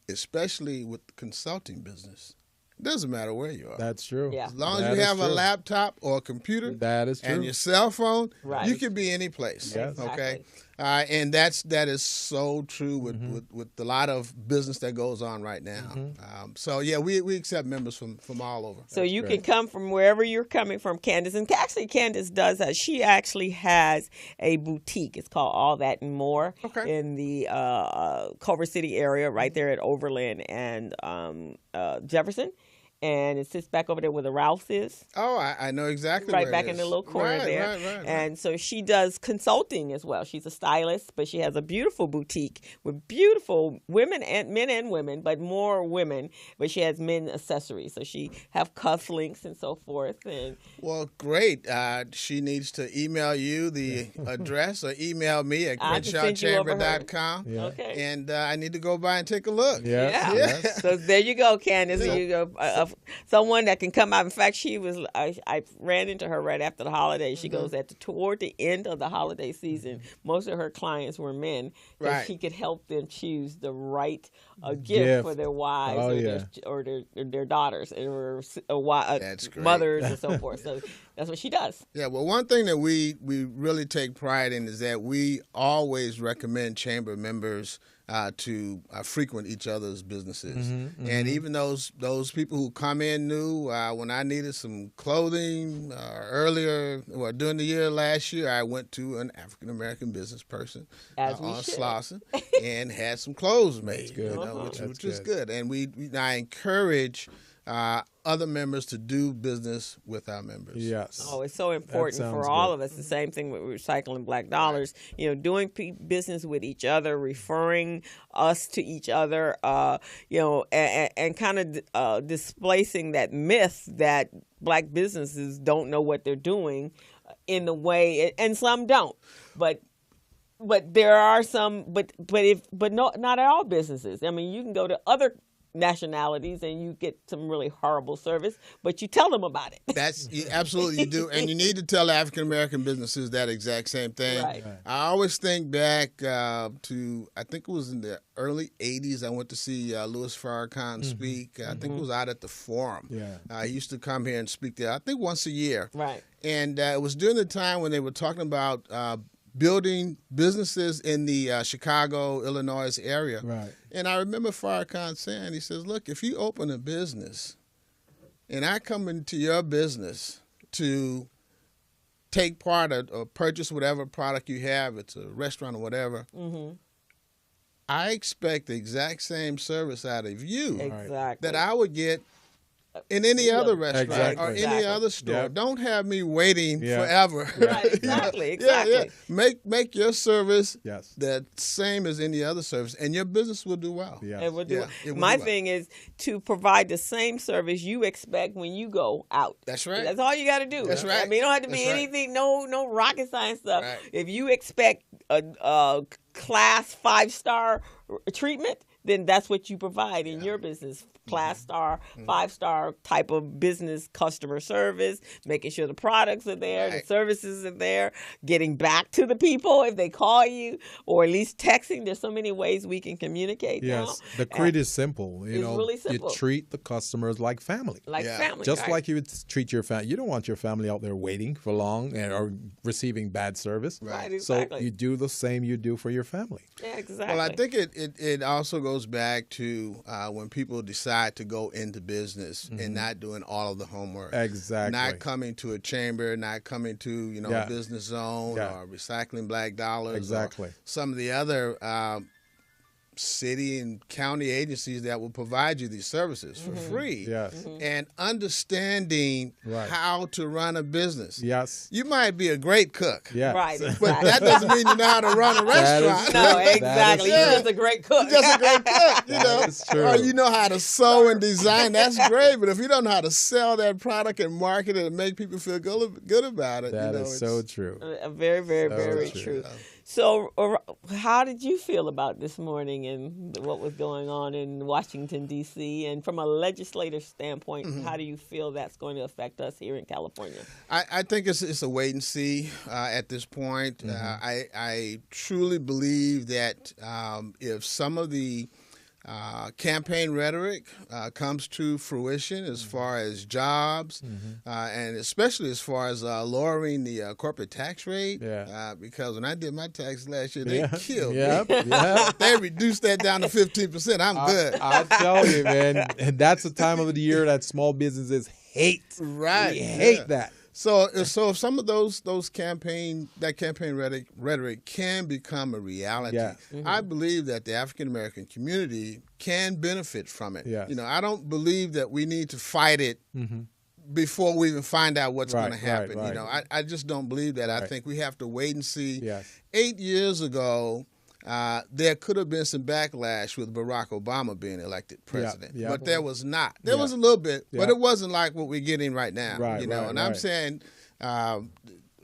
S4: especially with the consulting business, it doesn't matter where you are.
S1: That's true.
S2: Yeah.
S4: As long
S1: That
S4: as you
S1: is
S4: have a
S1: true.
S4: laptop or a computer
S1: That is true.
S4: and your cell phone,
S2: Right.
S4: you can be any place.
S1: Yes.
S4: Okay, and that is so true with a lot of business that goes on right now. So yeah, we accept members from all over.
S2: So you
S1: great.
S2: can come from wherever you're coming from, Candace. And actually, Candace does that. She actually has a boutique. It's called All That and More in the Culver City area, right there at Overland and Jefferson. And it sits back over there where the Ralph's is.
S4: Oh, I know exactly.
S2: Right
S4: where
S2: back
S4: it
S2: in the
S4: is.
S2: little corner
S4: Right,
S2: there.
S4: Right.
S2: And so she does consulting as well. She's a stylist, but she has a beautiful boutique with beautiful women and men and women, but more women. But she has men accessories. So she have cufflinks and so forth. And
S4: Well, great. She needs to email you the address or email me at
S2: I can send you over her.
S4: CrenshawChamber.com.
S1: Yeah.
S2: okay.
S4: And I need to go by and take a look.
S1: Yes.
S2: Yeah.
S1: Yes.
S2: So there you go, Candace. There you go. Someone that can come out. In fact, I ran into her right after the holidays. She goes toward the end of the holiday season. Most of her clients were men. So
S4: Right.
S2: she could help them choose the right gift
S1: Gift.
S2: for their wives
S1: Oh,
S2: or their daughters or
S4: That's great.
S2: mothers and so forth. So that's what she does.
S4: Yeah, well, one thing that we really take pride in is that we always recommend chamber members to frequent each other's businesses. And even those people who come in new, when I needed some clothing during the year last year, I went to an African-American business person
S2: As we
S4: on
S2: should.
S4: Slauson and had some clothes made,
S1: good.
S4: which is good. And I encourage other members to do business with our members.
S1: Yes.
S2: Oh, it's so important
S1: sounds
S2: for all
S1: good.
S2: of us. The same thing with recycling black dollars. Doing business with each other, referring us to each other. And kind of displacing that myth that black businesses don't know what they're doing in the way, and some don't. But there are some, not at all businesses. I mean, you can go to other nationalities, and you get some really horrible service, but you tell them about it.
S4: Absolutely you do, and you need to tell African American businesses that exact same thing.
S2: Right.
S4: I always think back to, I think it was in the early '80s. I went to see Louis Farrakhan speak. I think it was out at the Forum.
S1: Yeah.
S4: He used to come here and speak there, I think once a year.
S2: Right.
S4: And it was during the time when they were talking about building businesses in the Chicago, Illinois area.
S1: Right.
S4: And I remember Farrakhan saying, he says, look, if you open a business and I come into your business to take part or purchase whatever product you have, it's a restaurant or whatever, I expect the exact same service out of you
S2: Exactly.
S4: that I would get in any other restaurant or
S1: Exactly.
S4: any other store.
S1: Yep.
S4: Don't have me waiting
S1: Yeah.
S4: forever.
S2: Right, exactly, exactly.
S4: Yeah. Make your service
S1: Yes.
S4: the same as any other service, and your business will do well.
S1: Yes.
S2: It will do
S4: Yeah,
S2: it.
S4: it will
S2: My
S4: do well.
S2: thing is to provide the same service you expect when you go out.
S4: That's right.
S2: That's all you got to do.
S4: That's right.
S2: I mean, it don't have to be
S4: That's right.
S2: anything, no rocket science stuff.
S4: Right.
S2: If you expect a class 5-star treatment, then that's what you provide in your business. Class star, 5-star type of business customer service, making sure the products are there, the
S4: Right.
S2: services are there, getting back to the people if they call you, or at least texting. There's so many ways we can communicate now.
S1: Yes, the creed is simple. You
S2: It's
S1: know,
S2: really simple.
S1: you treat the customers like family.
S2: Like
S4: Yeah.
S2: family.
S1: Just
S2: right?
S1: like you would treat your family. You don't want your family out there waiting for long or receiving bad service.
S2: Right,
S1: So
S2: exactly.
S1: you do the same you do for your family.
S2: Yeah, exactly.
S4: Well, I think it also goes back to when people decide to go into business and not doing all of the homework.
S1: Exactly.
S4: Not coming to a chamber, not coming to
S1: Yeah.
S4: BusinessZone
S1: Yeah.
S4: or Recycling Black Dollars.
S1: Exactly.
S4: Or some of the other city and county agencies that will provide you these services for free.
S1: Yes.
S4: And understanding
S1: Right.
S4: how to run a business.
S1: Yes.
S4: You might be a great cook.
S1: Yes.
S2: Right,
S4: But
S2: exactly.
S4: that doesn't mean you know how to run a
S1: That is
S4: restaurant.
S2: No,
S1: That is
S2: exactly.
S1: true.
S2: You're just a great cook.
S4: Just a great cook, you
S1: That
S4: know.
S1: is true.
S4: Or you know how to sew and design, that's great. But if you don't know how to sell that product and market it and make people feel good about it,
S1: That
S4: you know,
S1: is so true.
S2: Very, very,
S1: So
S2: very
S1: true.
S2: true. So, how did you feel about this morning and what was going on in Washington, D.C.? And from a legislative standpoint, how do you feel that's going to affect us here in California?
S4: I think it's a wait and see at this point. I truly believe that if some of the campaign rhetoric comes to fruition as far as jobs and especially as far as lowering the corporate tax rate.
S1: Yeah.
S4: Because when I did my tax last year, they killed me.
S1: Yep. Yep.
S4: They reduced that down to 15%. I'm good.
S1: I tell you, man, and that's the time of the year that small businesses hate.
S4: Right.
S1: We hate
S4: Yeah.
S1: that.
S4: So if some of those campaign rhetoric can become a reality,
S1: Yeah.
S4: I believe that the African American community can benefit from it.
S1: Yes.
S4: You know, I don't believe that we need to fight it before we even find out what's
S1: Right,
S4: going to happen.
S1: right,
S4: You know,
S1: right.
S4: I just don't believe that. I
S1: Right.
S4: think we have to wait and see.
S1: Yes.
S4: 8 years ago, there could have been some backlash with Barack Obama being elected president,
S1: yeah.
S4: but there was not. There
S1: Yeah.
S4: was a little bit, but
S1: Yeah.
S4: it wasn't like what we're getting right now.
S1: Right,
S4: you know,
S1: right,
S4: and I'm
S1: right.
S4: saying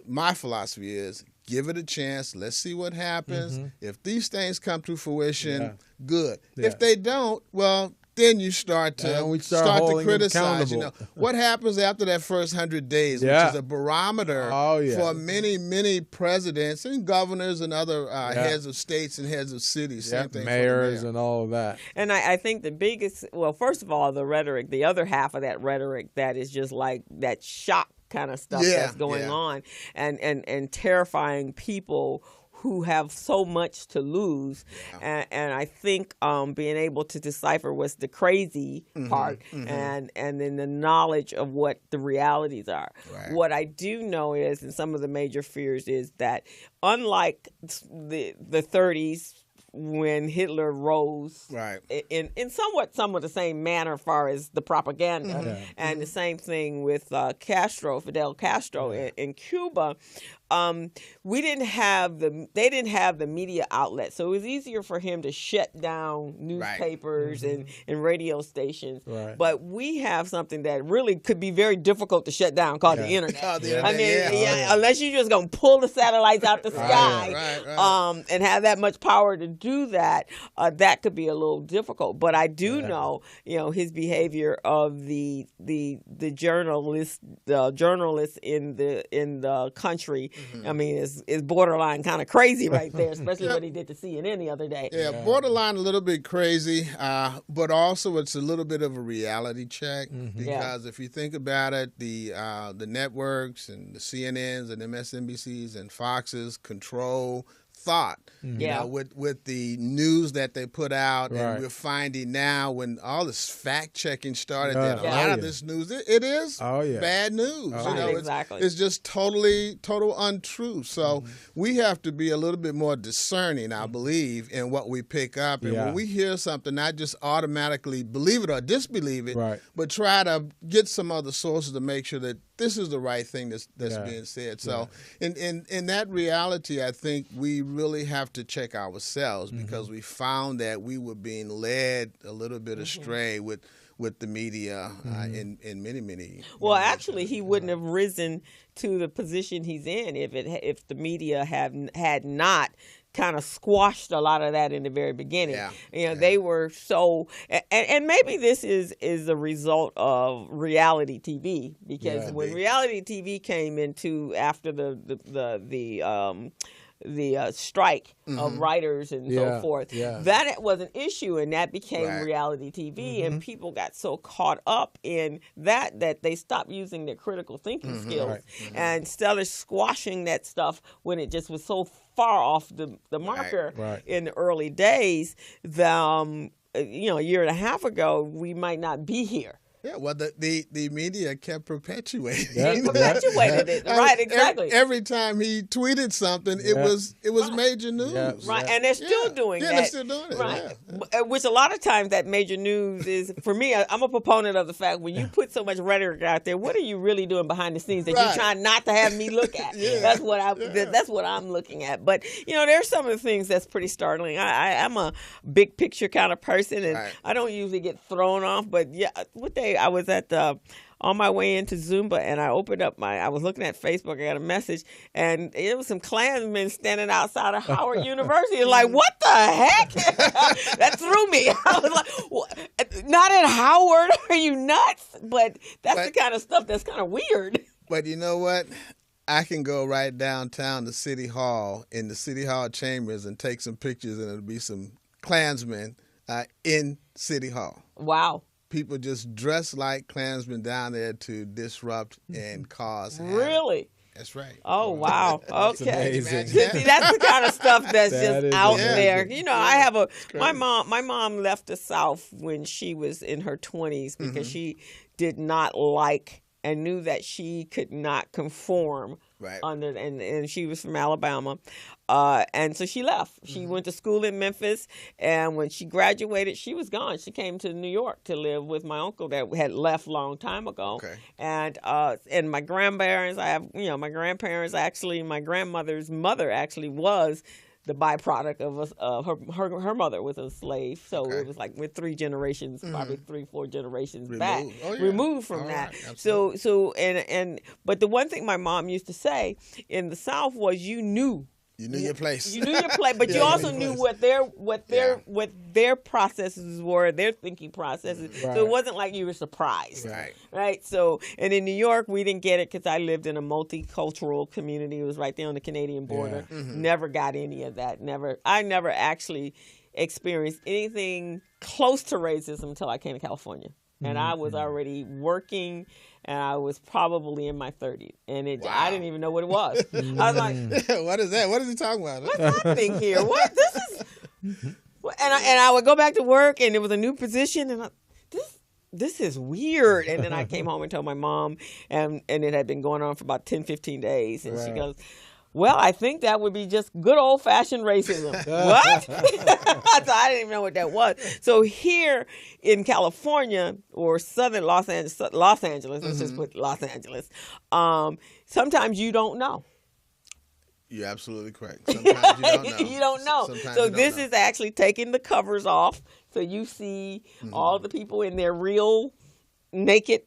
S4: my philosophy is give it a chance. Let's see what happens. If these things come to fruition,
S1: Yeah.
S4: good.
S1: Yeah.
S4: If they don't, well, then you start to
S1: Then we start
S4: to
S1: holding them
S4: criticize. You know
S1: accountable.
S4: what happens after that first 100 days,
S1: Yeah.
S4: which is a barometer
S1: Oh, yeah.
S4: for many presidents and governors and other heads of states and heads of cities. Same
S1: Yep.
S4: thing for the
S1: Mayors
S4: mayor.
S1: and all of that.
S2: And I think the biggest, well, first of all, the rhetoric, the other half of that rhetoric that is just like that shock kind of stuff
S4: Yeah,
S2: that's going
S4: yeah.
S2: on and terrifying people who have so much to lose. And I think being able to decipher what's the crazy part and then the knowledge of what the realities are.
S4: Right.
S2: What I do know is, and some of the major fears is that unlike the 30s, when Hitler rose,
S4: Right.
S2: in somewhat some of the same manner as far as the propaganda, and the same thing with Fidel Castro in Cuba, they didn't have the media outlet, so it was easier for him to shut down newspapers and radio stations.
S1: Right.
S2: But we have something that really could be very difficult to shut down called the internet. I mean, unless you're just gonna pull the satellites out the sky, and have that much power to do that, that could be a little difficult. But I do know, his behavior of the journalists in the country. I mean, is borderline kind of crazy right there, especially what he did to CNN the other day.
S4: Yeah, borderline a little bit crazy, but also it's a little bit of a reality check because if you think about it, the networks and the CNNs and MSNBCs and Foxes control thought, with the news that they put out, and we're finding now when all this fact checking started that a lot of this news it is bad news. It's just total untruth. So we have to be a little bit more discerning, I believe, in what we pick up, and when we hear something, not just automatically believe it or disbelieve it, but try to get some other sources to make sure that this is the right thing that's being said. So in that reality, I think we really have to check ourselves because we found that we were being led a little bit astray with the media in many.
S2: Well, actually, he wouldn't have risen to the position he's in if the media had not kind of squashed a lot of that in the very beginning. They were so, and maybe this is a result of reality TV, because when reality TV came into after the strike of writers and so forth, that was an issue, and that became reality TV, and people got so caught up in that they stopped using their critical thinking skills, and instead of squashing that stuff when it just was so far off the marker in the early days, a year and a half ago, we might not be here.
S4: Yeah, well, the media kept perpetuating.
S2: Perpetuated it, right? Exactly.
S4: Every time he tweeted something, it was major news,
S2: right? And they're still doing that.
S4: They're still doing it,
S2: right? Which a lot of times that major news is, for me, I'm a proponent of the fact when you put so much rhetoric out there, what are you really doing behind the scenes that you're trying not to have me look at? That's what I'm looking at. But there's some of the things that's pretty startling. I'm a big picture kind of person, and I don't usually get thrown off. But what day? I was on my way into Zumba, and I opened up I was looking at Facebook. I got a message, and it was some Klansmen standing outside of Howard University. Like, what the heck? That threw me. I was like, what? Not at Howard? Are you nuts? But that's the kind of stuff that's kind of weird.
S4: But you know what? I can go right downtown to City Hall, in the City Hall chambers, and take some pictures, and it'll be some Klansmen in City Hall.
S2: Wow.
S4: People just dress like Klansmen down there to disrupt and cause havoc.
S2: Really?
S4: That's right.
S2: Oh, wow. Okay.
S1: Amazing.
S2: See, that's the kind of stuff that's just out there. I have my mom left the South when she was in her 20s because she did not like and knew that she could not conform and she was from Alabama. And so she left. She went to school in Memphis, and when she graduated, she was gone. She came to New York to live with my uncle that had left a long time ago. Okay. And my grandparents, I have, my grandparents actually, my grandmother's mother actually was the byproduct of her mother was a slave. So it was like we're 3 generations, probably 3-4 generations back, removed from that. Right, but the one thing my mom used to say in the South was you knew
S4: your place.
S2: You knew your place, but you also knew what their processes were, their thinking processes. Right. So it wasn't like you were surprised. Right. So, and in New York, we didn't get it because I lived in a multicultural community. It was right there on the Canadian border. Never got any of that. I never actually experienced anything close to racism until I came to California. And I was already working, and I was probably in my 30s. And I didn't even know what it was. I was like,
S4: what is that? What is he talking about?
S2: What's happening here? What? This is... And I would go back to work, and it was a new position, and this is weird. And then I came home and told my mom, and it had been going on for about 10, 15 days. And she goes, well, I think that would be just good old-fashioned racism. What? So I didn't even know what that was. So here in California, or southern Los Angeles, let's just put Los Angeles, sometimes you don't know.
S4: You're absolutely correct. Sometimes you don't know.
S2: You don't know.
S4: Sometimes
S2: So
S4: you don't
S2: this
S4: know.
S2: is actually taking the covers off, so you see all the people in their real naked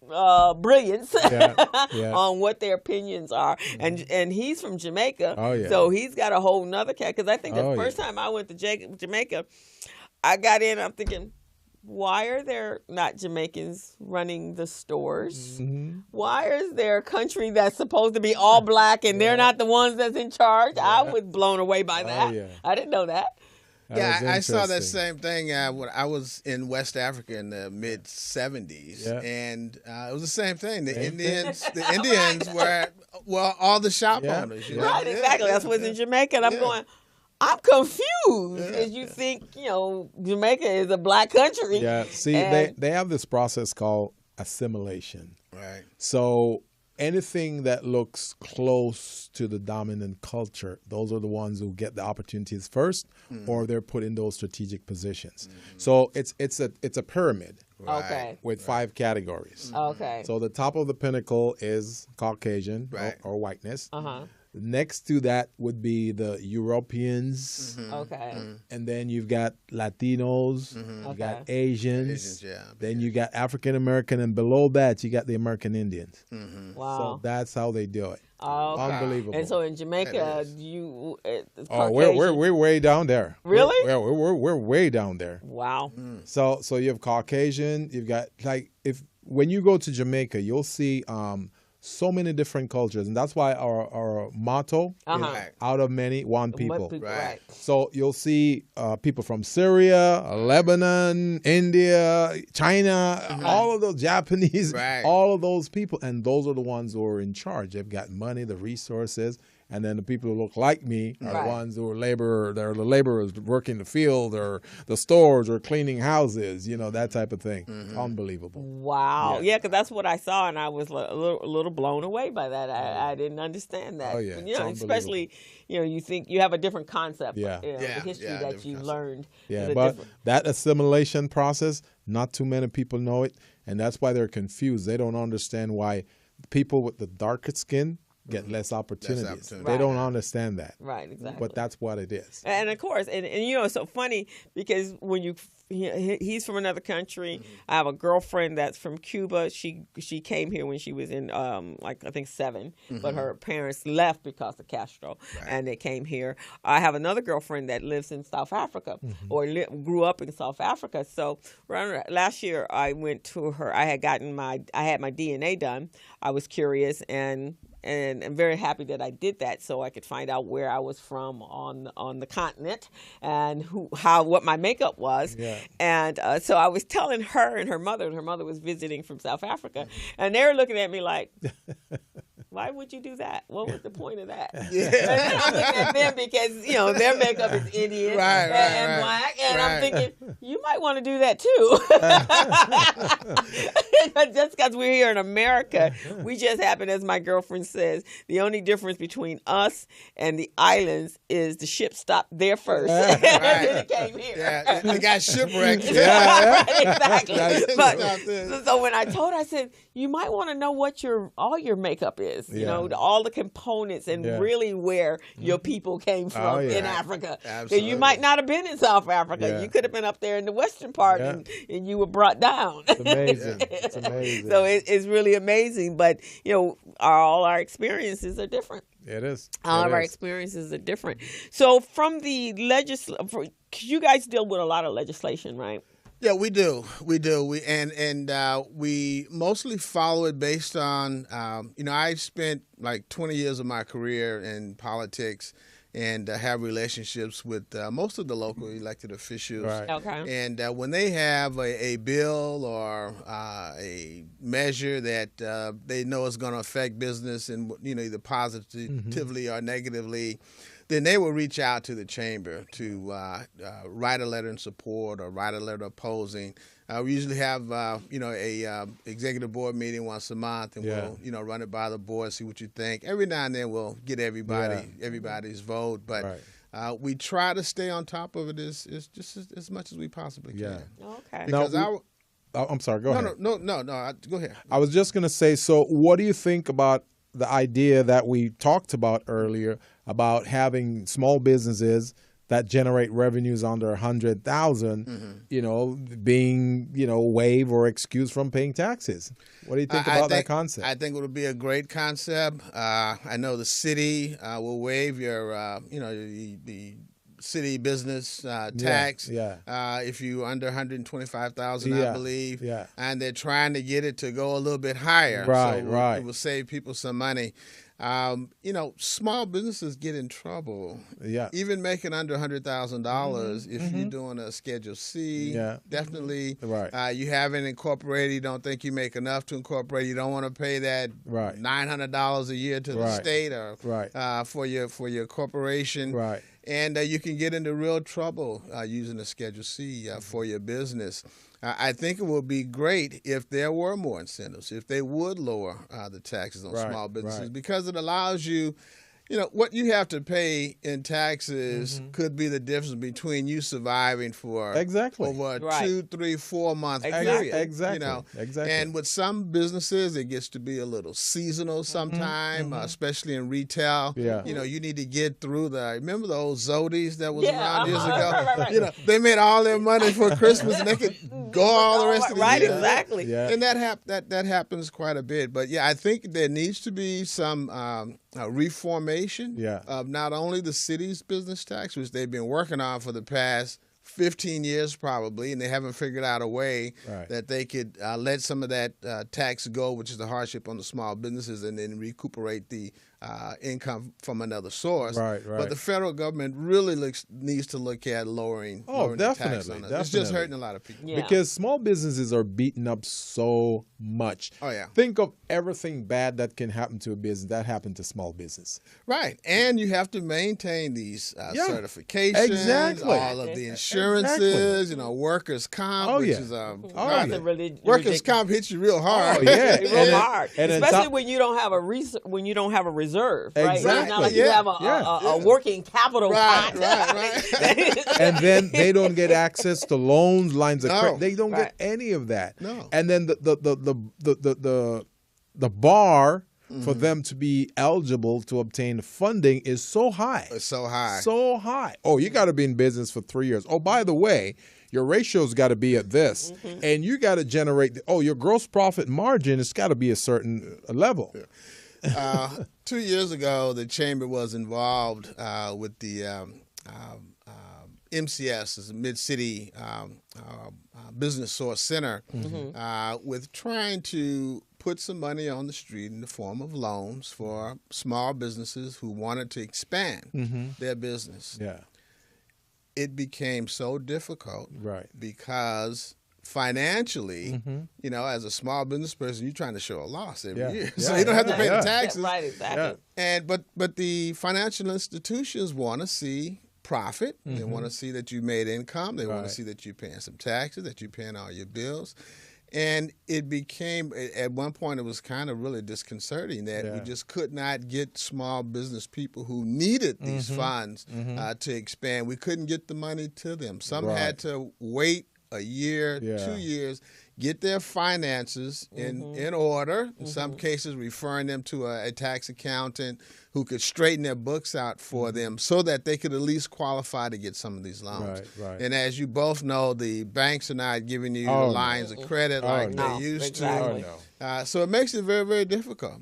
S2: brilliance on what their opinions are. And he's from Jamaica.
S1: Oh, yeah.
S2: So he's got a whole nother cat. Because I think the
S1: Oh,
S2: first time I went to Jamaica, I got in, I'm thinking, why are there not Jamaicans running the stores? Why is there a country that's supposed to be all black and they're not the ones that's in charge? I was blown away by that.
S1: yeah.
S2: I didn't know that.
S4: Yeah,
S1: was
S4: I saw that
S1: interesting.
S4: same thing when I was in West Africa in the mid '70s, and it was the same thing. The Indians were all the shop owners. You know?
S2: Right, exactly. That's what's in Jamaica. And I'm going, I'm confused because you think, Jamaica is a black country.
S1: Yeah, see, they have this process called assimilation.
S4: Right.
S1: So anything that looks close to the dominant culture, those are the ones who get the opportunities first, or they're put in those strategic positions. So it's a pyramid
S2: Okay.
S1: with 5 categories.
S2: Okay.
S1: So the top of the pinnacle is Caucasian or whiteness. Next to that would be the Europeans.
S2: Okay.
S1: And then you've got Latinos, you got Asians, then you got African American, and below that you got the American Indians.
S2: Wow.
S1: So that's how they do it.
S2: Okay.
S1: Unbelievable.
S2: And so in Jamaica,
S1: we're way down there.
S2: Really?
S1: We're way down there.
S2: Wow.
S1: So you have Caucasian, you've got when you go to Jamaica, you'll see so many different cultures, and that's why our motto is out of many, one people.
S2: Right.
S1: So you'll see people from Syria, Lebanon, India, China, all of those Japanese, all of those people, and those are the ones who are in charge. They've got money, the resources, and then the people who look like me are the ones who are they're the laborers working the field or the stores or cleaning houses, that type of thing. Unbelievable.
S2: Wow. Yeah, because that's what I saw, and I was a little blown away by that. I didn't understand that.
S1: Oh, yeah. It's
S2: Especially, you think you have a different concept.
S1: Yeah.
S2: The history that you learned.
S1: Yeah, but that assimilation process, not too many people know it, and that's why they're confused. They don't understand why people with the darker skin get less opportunities. They don't understand that.
S2: Right, exactly.
S1: But that's what it is.
S2: And of course, and it's so funny because when he's from another country. I have a girlfriend that's from Cuba. She came here when she was in I think 7, but her parents left because of Castro, and they came here. I have another girlfriend that lives in South Africa or grew up in South Africa. So last year I went to her. I had my DNA done. I was curious and I'm very happy that I did that so I could find out where I was from on the continent and what my makeup was. Yeah. And so I was telling her and her mother was visiting from South Africa, and they were looking at me like, why would you do that? What was the point of that? Yeah. And I'm looking at them because, their makeup is Indian and black, and I'm thinking, you might want to do that too. Just because we're here in America, we just happen, as my girlfriend says, the only difference between us and the islands is the ship stopped there first, and then it came here.
S4: Yeah, they got shipwrecked.
S2: Exactly. So when I told her, I said, you might want to know what all your makeup is, all the components and really where your people came from in Africa. Absolutely. You might not have been in South Africa. Yeah. You could have been up there in the western part and you were brought down.
S1: It's amazing. It's amazing.
S2: So it's really amazing. But, all our experiences are different.
S1: It is.
S2: All of our experiences are different. So from the you guys deal with a lot of legislation, right?
S4: Yeah, we do. We mostly follow it based on, I spent like 20 years of my career in politics and have relationships with most of the local elected officials.
S1: Right.
S2: Okay.
S4: And when they have a bill or a measure that they know is going to affect business and, either positively or negatively, then they will reach out to the chamber to write a letter in support or write a letter opposing. We usually have, a executive board meeting once a month, and we'll, run it by the board, see what you think. Every now and then we'll get everybody's vote, but we try to stay on top of it as much as we possibly can.
S1: Yeah.
S2: Okay.
S4: Because
S1: I'm sorry. Go ahead.
S4: No. Go ahead.
S1: I was just going to say. So, what do you think about the idea that we talked about earlier about having small businesses that generate revenues under 100,000, being, waived or excused from paying taxes. What do you think about that concept?
S4: I think it would be a great concept. I know the city will waive your, the city business tax if you're under 125,000, I believe. Yeah. And they're trying to get it to go a little bit higher.
S1: Right,
S4: It will save people some money. Small businesses get in trouble. Yeah. Even making under $100,000, if you're doing a Schedule C, definitely. Right. You haven't incorporated. You don't think you make enough to incorporate. You don't want to pay that $900 a year to the state or for your corporation. Right. And you can get into real trouble using a Schedule C for your business. I think it would be great if there were more incentives, if they would lower the taxes on small businesses, because it allows you, what you have to pay in taxes could be the difference between you surviving for over a 2, 3, 4 month period. Exactly. And with some businesses, it gets to be a little seasonal sometime, especially in retail. Yeah. You need to get through remember the old Zodies that was around years ago? They made all their money for Christmas and they could go all the rest of the year.
S2: Right, exactly.
S4: Yeah. And that happens quite a bit. But yeah, I think there needs to be some reformation of not only the city's business tax, which they've been working on for the past 15 years probably, and they haven't figured out a way that they could let some of that tax go, which is the hardship on the small businesses, and then recuperate the income from another source. But the federal government really needs to look at lowering the tax on it. It's just hurting a lot of people.
S1: Yeah. Because small businesses are beaten up so much. Oh, yeah. Think of everything bad that can happen to a business that happened to small business.
S4: Right. And you have to maintain these certifications, all of the insurances, workers' comp, which is workers' comp hits you real hard.
S2: Oh, yeah. Real hard. And especially when you don't have a reserve, right?
S1: Exactly.
S2: It's not like you have a working capital pot.
S1: Right. And then they don't get access to loans, lines of credit. They don't get any of that. No. And then the bar for them to be eligible to obtain funding is so high.
S4: It's so high.
S1: So high. Oh, you got to be in business for 3 years. Oh, by the way, your ratio's got to be at this. And you got to generate, your gross profit margin has got to be a certain level.
S4: Yeah. 2 years ago, the chamber was involved with the MCS, as a Mid-City Business Source Center, with trying to put some money on the street in the form of loans for small businesses who wanted to expand their business. Yeah. It became so difficult because financially, as a small business person, you're trying to show a loss every year. So you don't have to pay the taxes.
S2: Right, exactly.
S4: And but the financial institutions want to see profit. They want to see that you made income. They want to see that you're paying some taxes, that you're paying all your bills. And it became, at one point, it was kind of really disconcerting that we just could not get small business people who needed these funds to expand. We couldn't get the money to them. Some had to wait a year, 2 years, get their finances in order, in some cases referring them to a tax accountant who could straighten their books out for them so that they could at least qualify to get some of these loans. And as you both know, the banks are not giving you the lines of credit like they used to. So it makes it very, very difficult.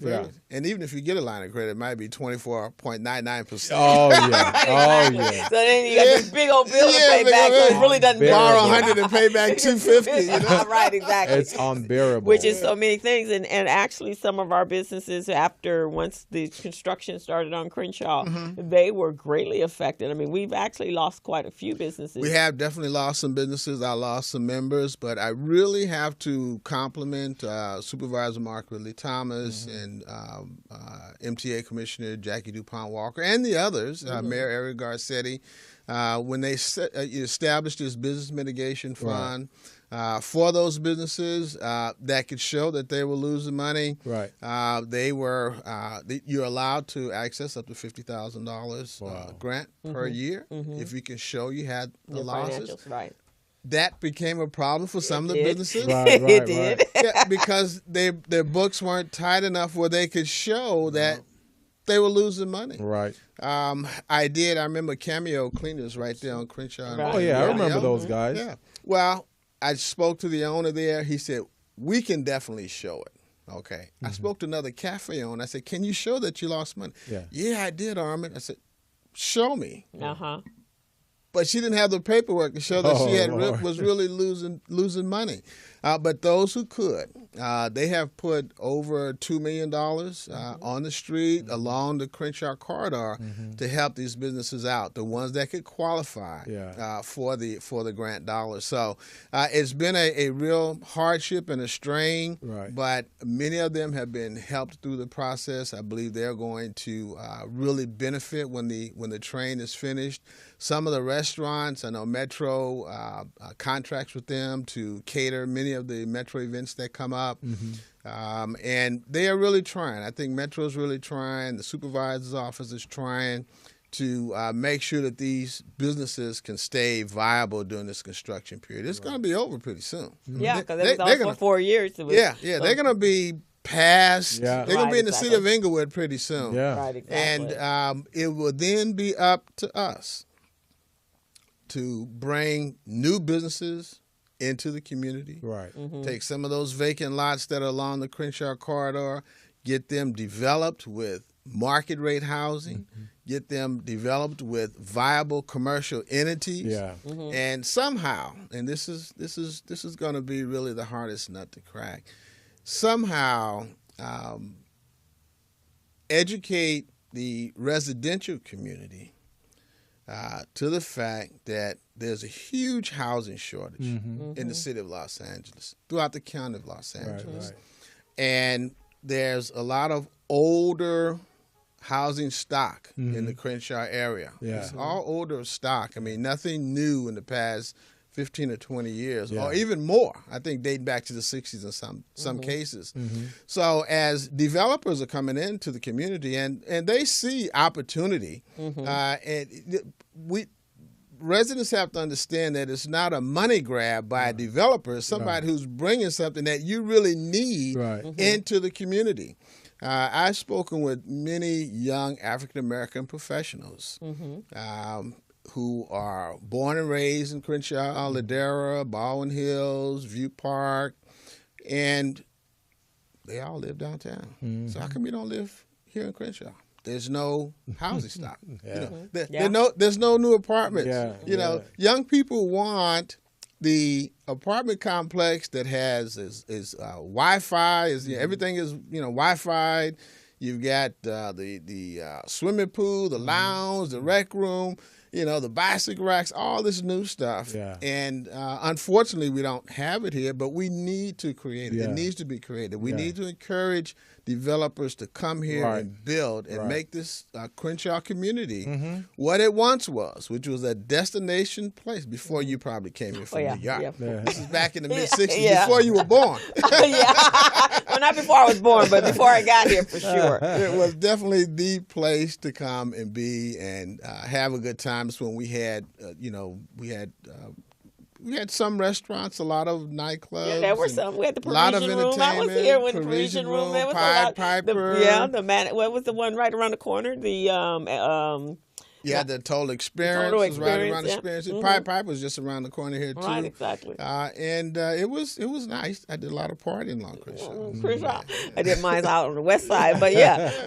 S4: And even if you get a line of credit, it might be 24.99%.
S1: Oh, yeah.
S2: So then you got this big old bill to pay back, so it really doesn't
S4: borrow $100 and pay back $250.
S2: Right, exactly.
S1: It's unbearable.
S2: Which is so many things. And actually, some of our businesses, once the construction started on Crenshaw, they were greatly affected. I mean, we've actually lost quite a few businesses.
S4: We have definitely lost some businesses. I lost some members, but I really have to compliment Supervisor Mark Ridley-Thomas and MTA Commissioner Jackie DuPont Walker and the others, Mayor Eric Garcetti, when they established this business mitigation fund for those businesses that could show that they were losing money. You're allowed to access up to $50,000 grant per year if you can show you had the losses. that became a problem for some of the businesses.
S2: It did.
S4: Yeah, because their books weren't tight enough where they could show that they were losing money.
S1: Right.
S4: I remember Cameo Cleaners right there on Crenshaw.
S2: Right.
S1: Oh, yeah, I remember those guys.
S4: Yeah. Well, I spoke to the owner there. He said, we can definitely show it. Okay. I spoke to another cafe owner. I said, can you show that you lost money? Yeah, I did, Armen. I said, show me. But she didn't have the paperwork to show that she was really losing money. But those who could, they have put over $2 million on the street along the Crenshaw corridor to help these businesses out, the ones that could qualify for the grant dollars. So it's been a real hardship and a strain, but many of them have been helped through the process. I believe they're going to really benefit when the train is finished. Some of the restaurants, I know Metro contracts with them to cater many of the Metro events that come up. And they are really trying. I think Metro's really trying. The supervisor's office is trying to make sure that these businesses can stay viable during this construction period. It's going to be over pretty soon.
S2: Yeah, because it was for 4 years.
S4: They're going to be past. They're going to be in the city of Inglewood pretty soon.
S2: Right, exactly.
S4: And it will then be up to us to bring new businesses into the community. Take some of those vacant lots that are along the Crenshaw corridor, get them developed with market rate housing, get them developed with viable commercial entities, and somehow, and this is going to be really the hardest nut to crack, somehow educate the residential community to the fact that there's a huge housing shortage in the city of Los Angeles, throughout the county of Los Angeles. And there's a lot of older housing stock in the Crenshaw area. It's all older stock. I mean, nothing new in the past 15 or 20 years, or even more. I think dating back to the 60s in some cases. So as developers are coming into the community and they see opportunity, residents have to understand that it's not a money grab by a developer. It's somebody who's bringing something that you really need into the community. I've spoken with many young African-American professionals who are born and raised in Crenshaw, Ladera, Baldwin Hills, View Park, and they all live downtown. So how come you don't live here in Crenshaw? There's no housing stock. There's no new apartments. Young people want the apartment complex that has is Wi-Fi. Everything is Wi-Fi. You've got the swimming pool, the lounge, the rec room. The bicycle racks, all this new stuff. And unfortunately, we don't have it here, but we need to create it. It needs to be created. We need to encourage developers to come here and build and make this Crenshaw community what it once was, which was a destination place before you probably came here from New York. This is back in the mid-'60s, before you were born.
S2: Well, not before I was born, but before I got here for sure.
S4: It was definitely the place to come and be and have a good time. It's when we had, we had some restaurants, a lot of nightclubs.
S2: Yeah, there were some. We had the Parisian Room. I was here when the Parisian Room. There was
S4: Pied Piper.
S2: What was the one right around the corner?
S4: The Total Experience was right around the Experience. Pied Piper was just around the corner here too.
S2: Right, exactly.
S4: And it was nice. I did a lot of partying along Crenshaw.
S2: I did mine out on the west side, but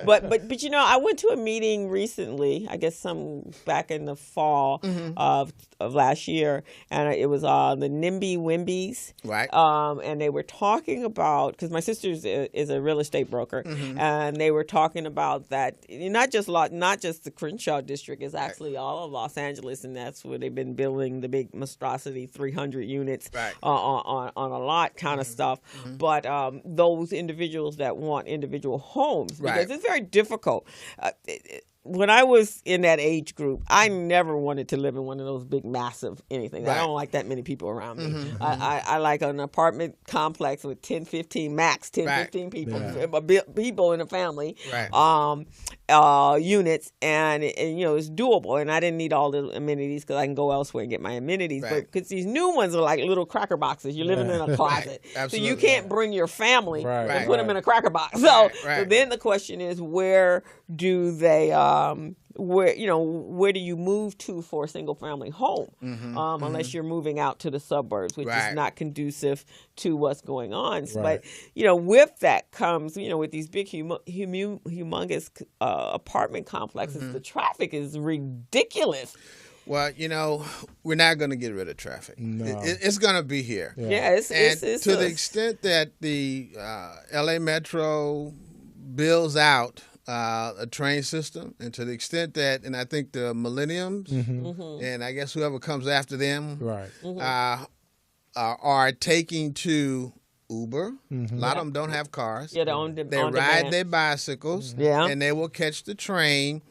S2: but I went to a meeting recently. I guess back in the fall of last year, and it was the NIMBY Wimbies,
S4: right?
S2: And they were talking about, because my sister is a real estate broker, and they were talking about that not just the Crenshaw district. Is actually all of Los Angeles, and that's where they've been building the big monstrosity 300 units on a lot kind of stuff. But those individuals that want individual homes, because it's very difficult. When I was in that age group, I never wanted to live in one of those big, massive anything. I don't like that many people around me. I like an apartment complex with 10, 15 max, 10, 15 people, people in a family. units, and it's doable. And I didn't need all the amenities because I can go elsewhere and get my amenities.
S4: Right.
S2: But because these new ones are like little cracker boxes, you're living in a closet,
S4: Right.
S2: so you can't bring your family
S1: Right.
S2: and put them in a cracker box.
S4: Right.
S2: So then the question is, where do they? Where do you move to for a single family home? Unless you're moving out to the suburbs, which is not conducive to what's going on.
S1: Right.
S2: But with that comes with these big humongous apartment complexes, the traffic is ridiculous.
S4: Well, we're not going to get rid of traffic.
S1: No.
S4: It's going to be here.
S2: Yeah, it's
S4: to the extent that the LA Metro builds out a train system, and to the extent that, and I think the Millenniums, and I guess whoever comes after them,
S1: Right.
S4: are taking to Uber. A lot of them don't have cars.
S2: Yeah,
S4: they ride their bicycles, and they will catch the train.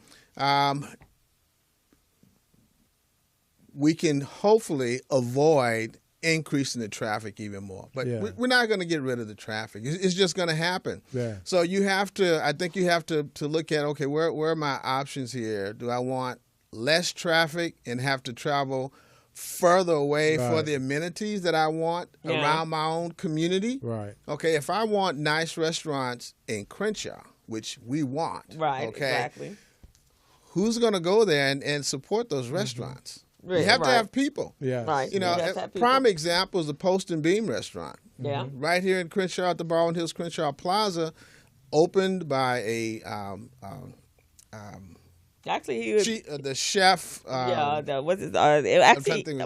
S4: We can hopefully avoid increasing the traffic even more. But we're not going to get rid of the traffic. It's just going to happen.
S1: Yeah.
S4: So I think you have to look at, okay, where are my options here? Do I want less traffic and have to travel further away for the amenities that I want around my own community?
S1: Right.
S4: Okay, if I want nice restaurants in Crenshaw, which we want,
S2: Right,
S4: okay,
S2: exactly.
S4: who's going to go there and support those restaurants? You have to have people.
S1: Yeah.
S2: Right.
S4: A prime example is the Post and Beam restaurant.
S2: Yeah.
S4: Right here in Crenshaw at the Baldwin Hills Crenshaw Plaza, opened by
S2: Actually, he was.
S4: the chef.
S2: Actually,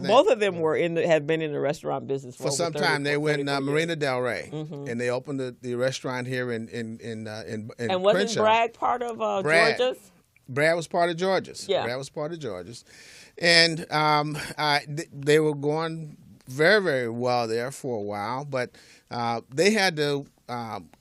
S2: both of them have been in the restaurant business for
S4: some
S2: 30,
S4: time. They went in
S2: 34
S4: Marina Del Rey, and they opened the restaurant here in
S2: And wasn't
S4: Crenshaw.
S2: Brad part of Georgia's?
S4: Brad was part of Georgia's.
S2: Yeah.
S4: Brad was part of Georgia's. And they were going very, very well there for a while, but they had to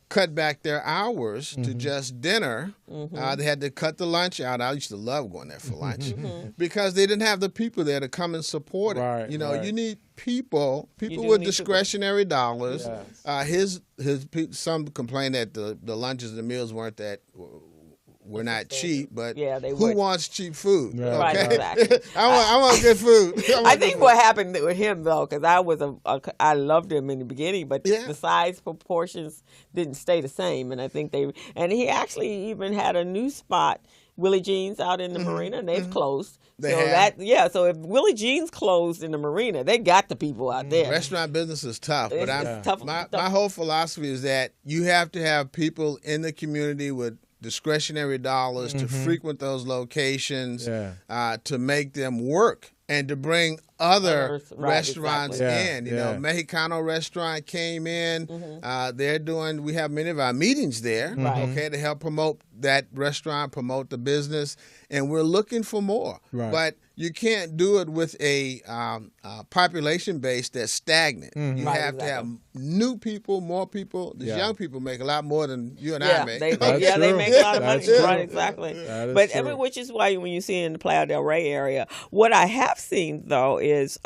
S4: cut back their hours to just dinner. They had to cut the lunch out. I used to love going there for lunch because they didn't have the people there to come and support it.
S1: Right,
S4: You need people with discretionary dollars.
S1: Yes.
S4: Some complain that the lunches and the meals were not cheap, but
S2: they
S4: who
S2: were.
S4: wants cheap food?
S1: Yeah.
S2: Right,
S4: Okay?
S2: exactly.
S4: I want good food.
S2: I think what happened with him though, because I loved him in the beginning, but the size proportions didn't stay the same, and I think he actually even had a new spot, Willie Jean's, out in the marina, and they've closed. So if Willie Jean's closed in the marina, they got the people out there.
S4: Restaurant business is tough, but
S2: It's tough.
S4: my whole philosophy is that you have to have people in the community with discretionary dollars to frequent those locations, to make them work and to bring other restaurants in. Mexicano restaurant came in. We have many of our meetings there, okay, to help promote that restaurant, promote the business, and we're looking for more.
S1: Right.
S4: But you can't do it with a population base that's stagnant. You have to have new people, more people. These young people make a lot more than you and I make.
S2: They make a lot of money.
S1: True.
S2: Right, exactly.
S1: That is true.
S2: Which is why when you see in the Playa del Rey area, what I have seen though is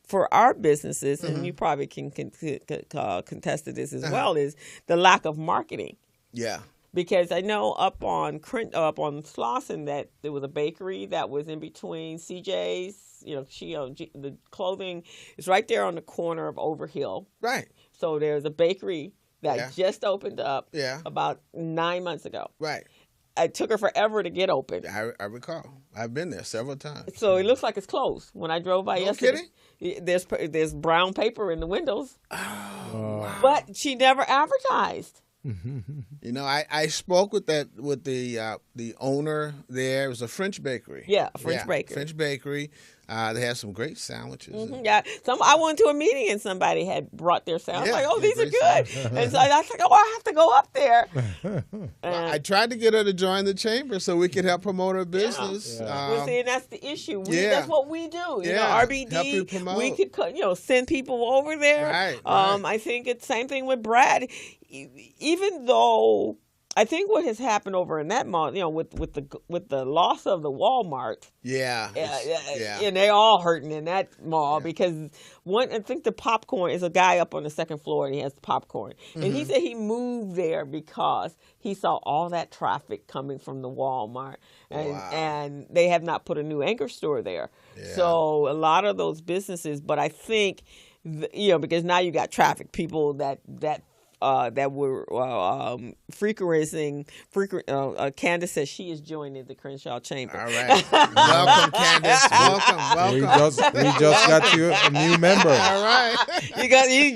S2: for our businesses, and you probably can contest to this as well, is the lack of marketing.
S4: Yeah.
S2: Because I know up on Slauson that there was a bakery that was in between CJ's. The clothing is right there on the corner of Overhill.
S4: Right.
S2: So there's a bakery that just opened up about 9 months ago.
S4: Right.
S2: It took her forever to get open.
S4: I recall. I've been there several times.
S2: So it looks like it's closed. When I drove by yesterday,
S4: kidding?
S2: There's brown paper in the windows.
S1: Wow.
S2: But she never advertised.
S4: I spoke with the owner there. It was a French bakery.
S2: Yeah, a French bakery.
S4: French bakery. They have some great sandwiches.
S2: Yeah, I went to a meeting and somebody had brought their sandwiches.
S4: Yeah,
S2: I was like, these are
S4: great
S2: good. And so I was like, I have to go up there.
S4: I tried to get her to join the chamber so we could help promote her business.
S2: Well, see, and that's the issue. That's what we do. RBD,
S4: help you promote.
S2: we could, send people over there.
S4: Right.
S2: I think it's the same thing with Brad. Even though I think what has happened over in that mall, with the loss of the Walmart, and they all hurting in that mall because I think the popcorn is a guy up on the second floor and he has popcorn, and he said he moved there because he saw all that traffic coming from the Walmart, and they have not put a new anchor store there, so a lot of those businesses. But I think, because now you got traffic, people that were frequenting. Candace says she is joining the Crenshaw Chamber.
S4: All right. Welcome, Candace. Welcome.
S1: We just got you a new member.
S4: All right.
S2: You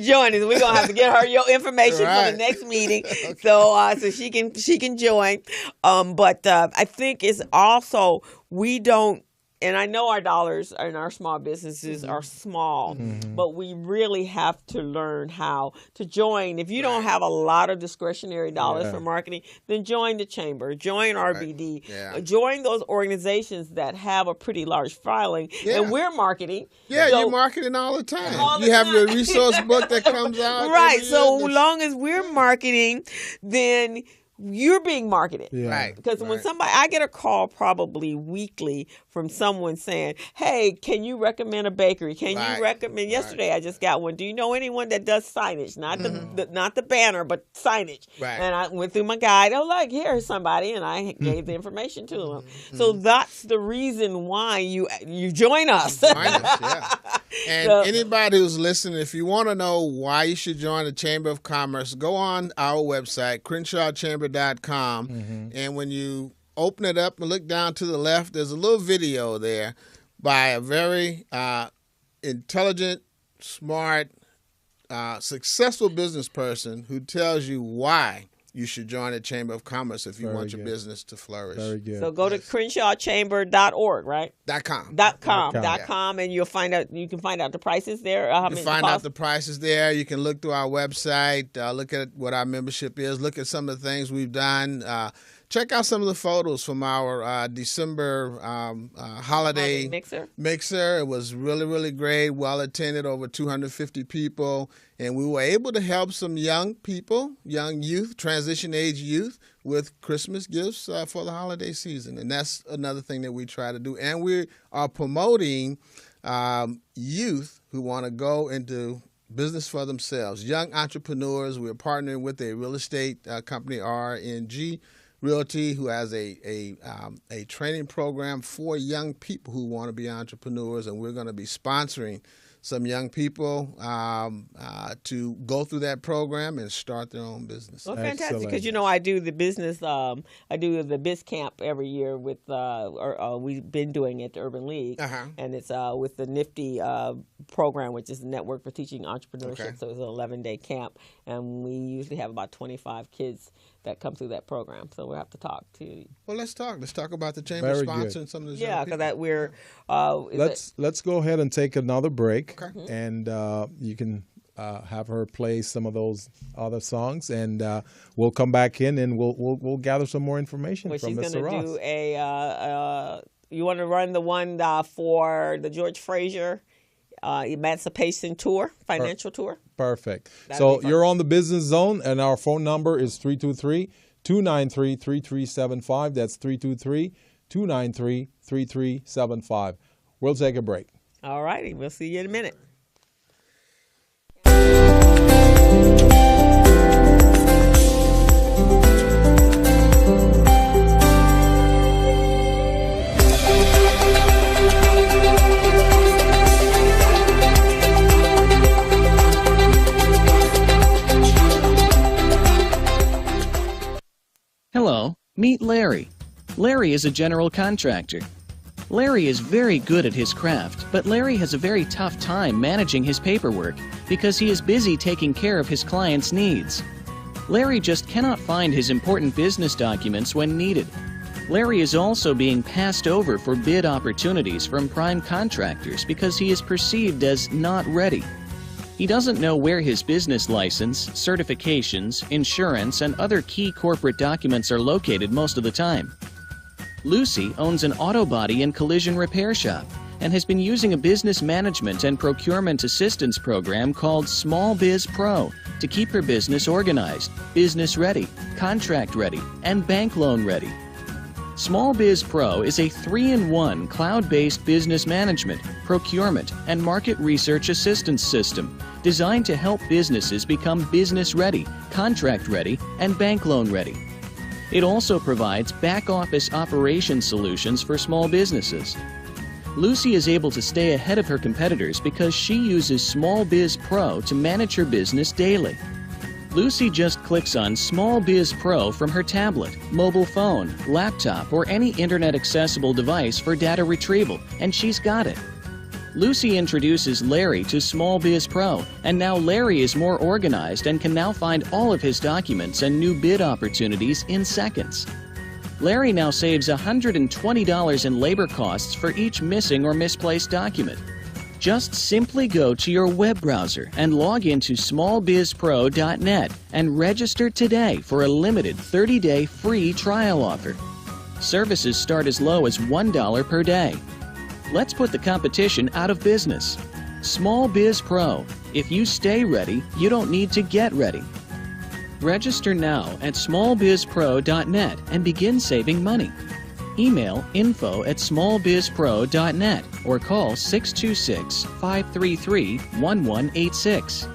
S2: joining. We're gonna have to get her your information for the next meeting, so she can join. But I think it's also we don't. And I know our dollars in our small businesses are small, but we really have to learn how to join. If you don't have a lot of discretionary dollars for marketing, then join the chamber, join RBD, join those organizations that have a pretty large filing. And we're marketing.
S4: Yeah, you're marketing all the time. You have your resource book that comes out.
S2: Right. So long as we're marketing, then you're being marketed.
S4: Right.
S2: Because when I get a call probably weekly from someone saying, hey, can you recommend a bakery? Can you recommend, yesterday I just got one, do you know anyone that does signage? Not the banner, but signage. Right. And I went through my guide, here's somebody, and I gave the information to them. So that's the reason why you join us.
S4: Join us, And anybody who's listening, if you want to know why you should join the Chamber of Commerce, go on our website, CrenshawChamber.com, and when you open it up and look down to the left, there's a little video there by a very intelligent, smart, successful business person who tells you why you should join the Chamber of Commerce if you want your business to flourish.
S1: Very good.
S2: So go to CrenshawChamber.org, right? .com, and you'll find out. You can find out the prices there.
S4: You can find out the prices there. You can look through our website, look at what our membership is, look at some of the things we've done. Check out some of the photos from our December holiday mixer. It was really, really great, well attended, over 250 people. And we were able to help some young people, young youth, transition age youth, with Christmas gifts for the holiday season. And that's another thing that we try to do. And we are promoting youth who want to go into business for themselves, young entrepreneurs. We're partnering with a real estate company, RNG Realty, who has a training program for young people who want to be entrepreneurs, and we're going to be sponsoring some young people to go through that program and start their own business.
S2: Well, fantastic! Because I do the business. I do the Biz Camp every year with. We've been doing it at the Urban League, and it's with the Nifty program, which is the Network for Teaching Entrepreneurship. Okay. So it's an 11-day camp, and we usually have about 25 kids that come through that program. So we'll have to talk to you.
S4: Well, let's talk. Let's talk about the chamber sponsoring some of those young people.
S2: Because we're.
S1: Let's go ahead and take another break, and you can have her play some of those other songs, and we'll come back in and we'll gather some more information from Mr. Ross.
S2: She's going to do a. You want to run the one for the George Fraser Emancipation Tour, financial tour?
S1: Perfect. So you're on the Business Zone, and our phone number is 323-293-3375. That's 323-293-3375. We'll take a break.
S2: All righty. We'll see you in a minute.
S3: Hello, meet Larry. Larry is a general contractor. Larry is very good at his craft, but Larry has a very tough time managing his paperwork because he is busy taking care of his clients' needs. Larry just cannot find his important business documents when needed. Larry is also being passed over for bid opportunities from prime contractors because he is perceived as not ready. He doesn't know where his business license, certifications, insurance, and other key corporate documents are located most of the time. Lucy owns an auto body and collision repair shop. and has been using a business management and procurement assistance program called Small Biz Pro to keep her business organized, business ready, contract ready, and bank loan ready. Small Biz Pro is a 3-in-1 cloud-based business management, procurement, and market research assistance system designed to help businesses become business ready, contract ready, and bank loan ready. It also provides back-office operation solutions for small businesses. Lucy is able to stay ahead of her competitors because she uses Small Biz Pro to manage her business daily. Lucy just clicks on Small Biz Pro from her tablet, mobile phone, laptop, or any internet-accessible device for data retrieval, and she's got it. Lucy introduces Larry to Small Biz Pro, and now Larry is more organized and can now find all of his documents and new bid opportunities in seconds. Larry now saves $120 in labor costs for each missing or misplaced document. Just simply go to your web browser and log into smallbizpro.net and register today for a limited 30-day free trial offer. Services start as low as $1 per day. Let's put the competition out of business. Small Biz Pro. If you stay ready, you don't need to get ready. Register now at smallbizpro.net and begin saving money. Email info@smallbizpro.net or call 626-533-1186.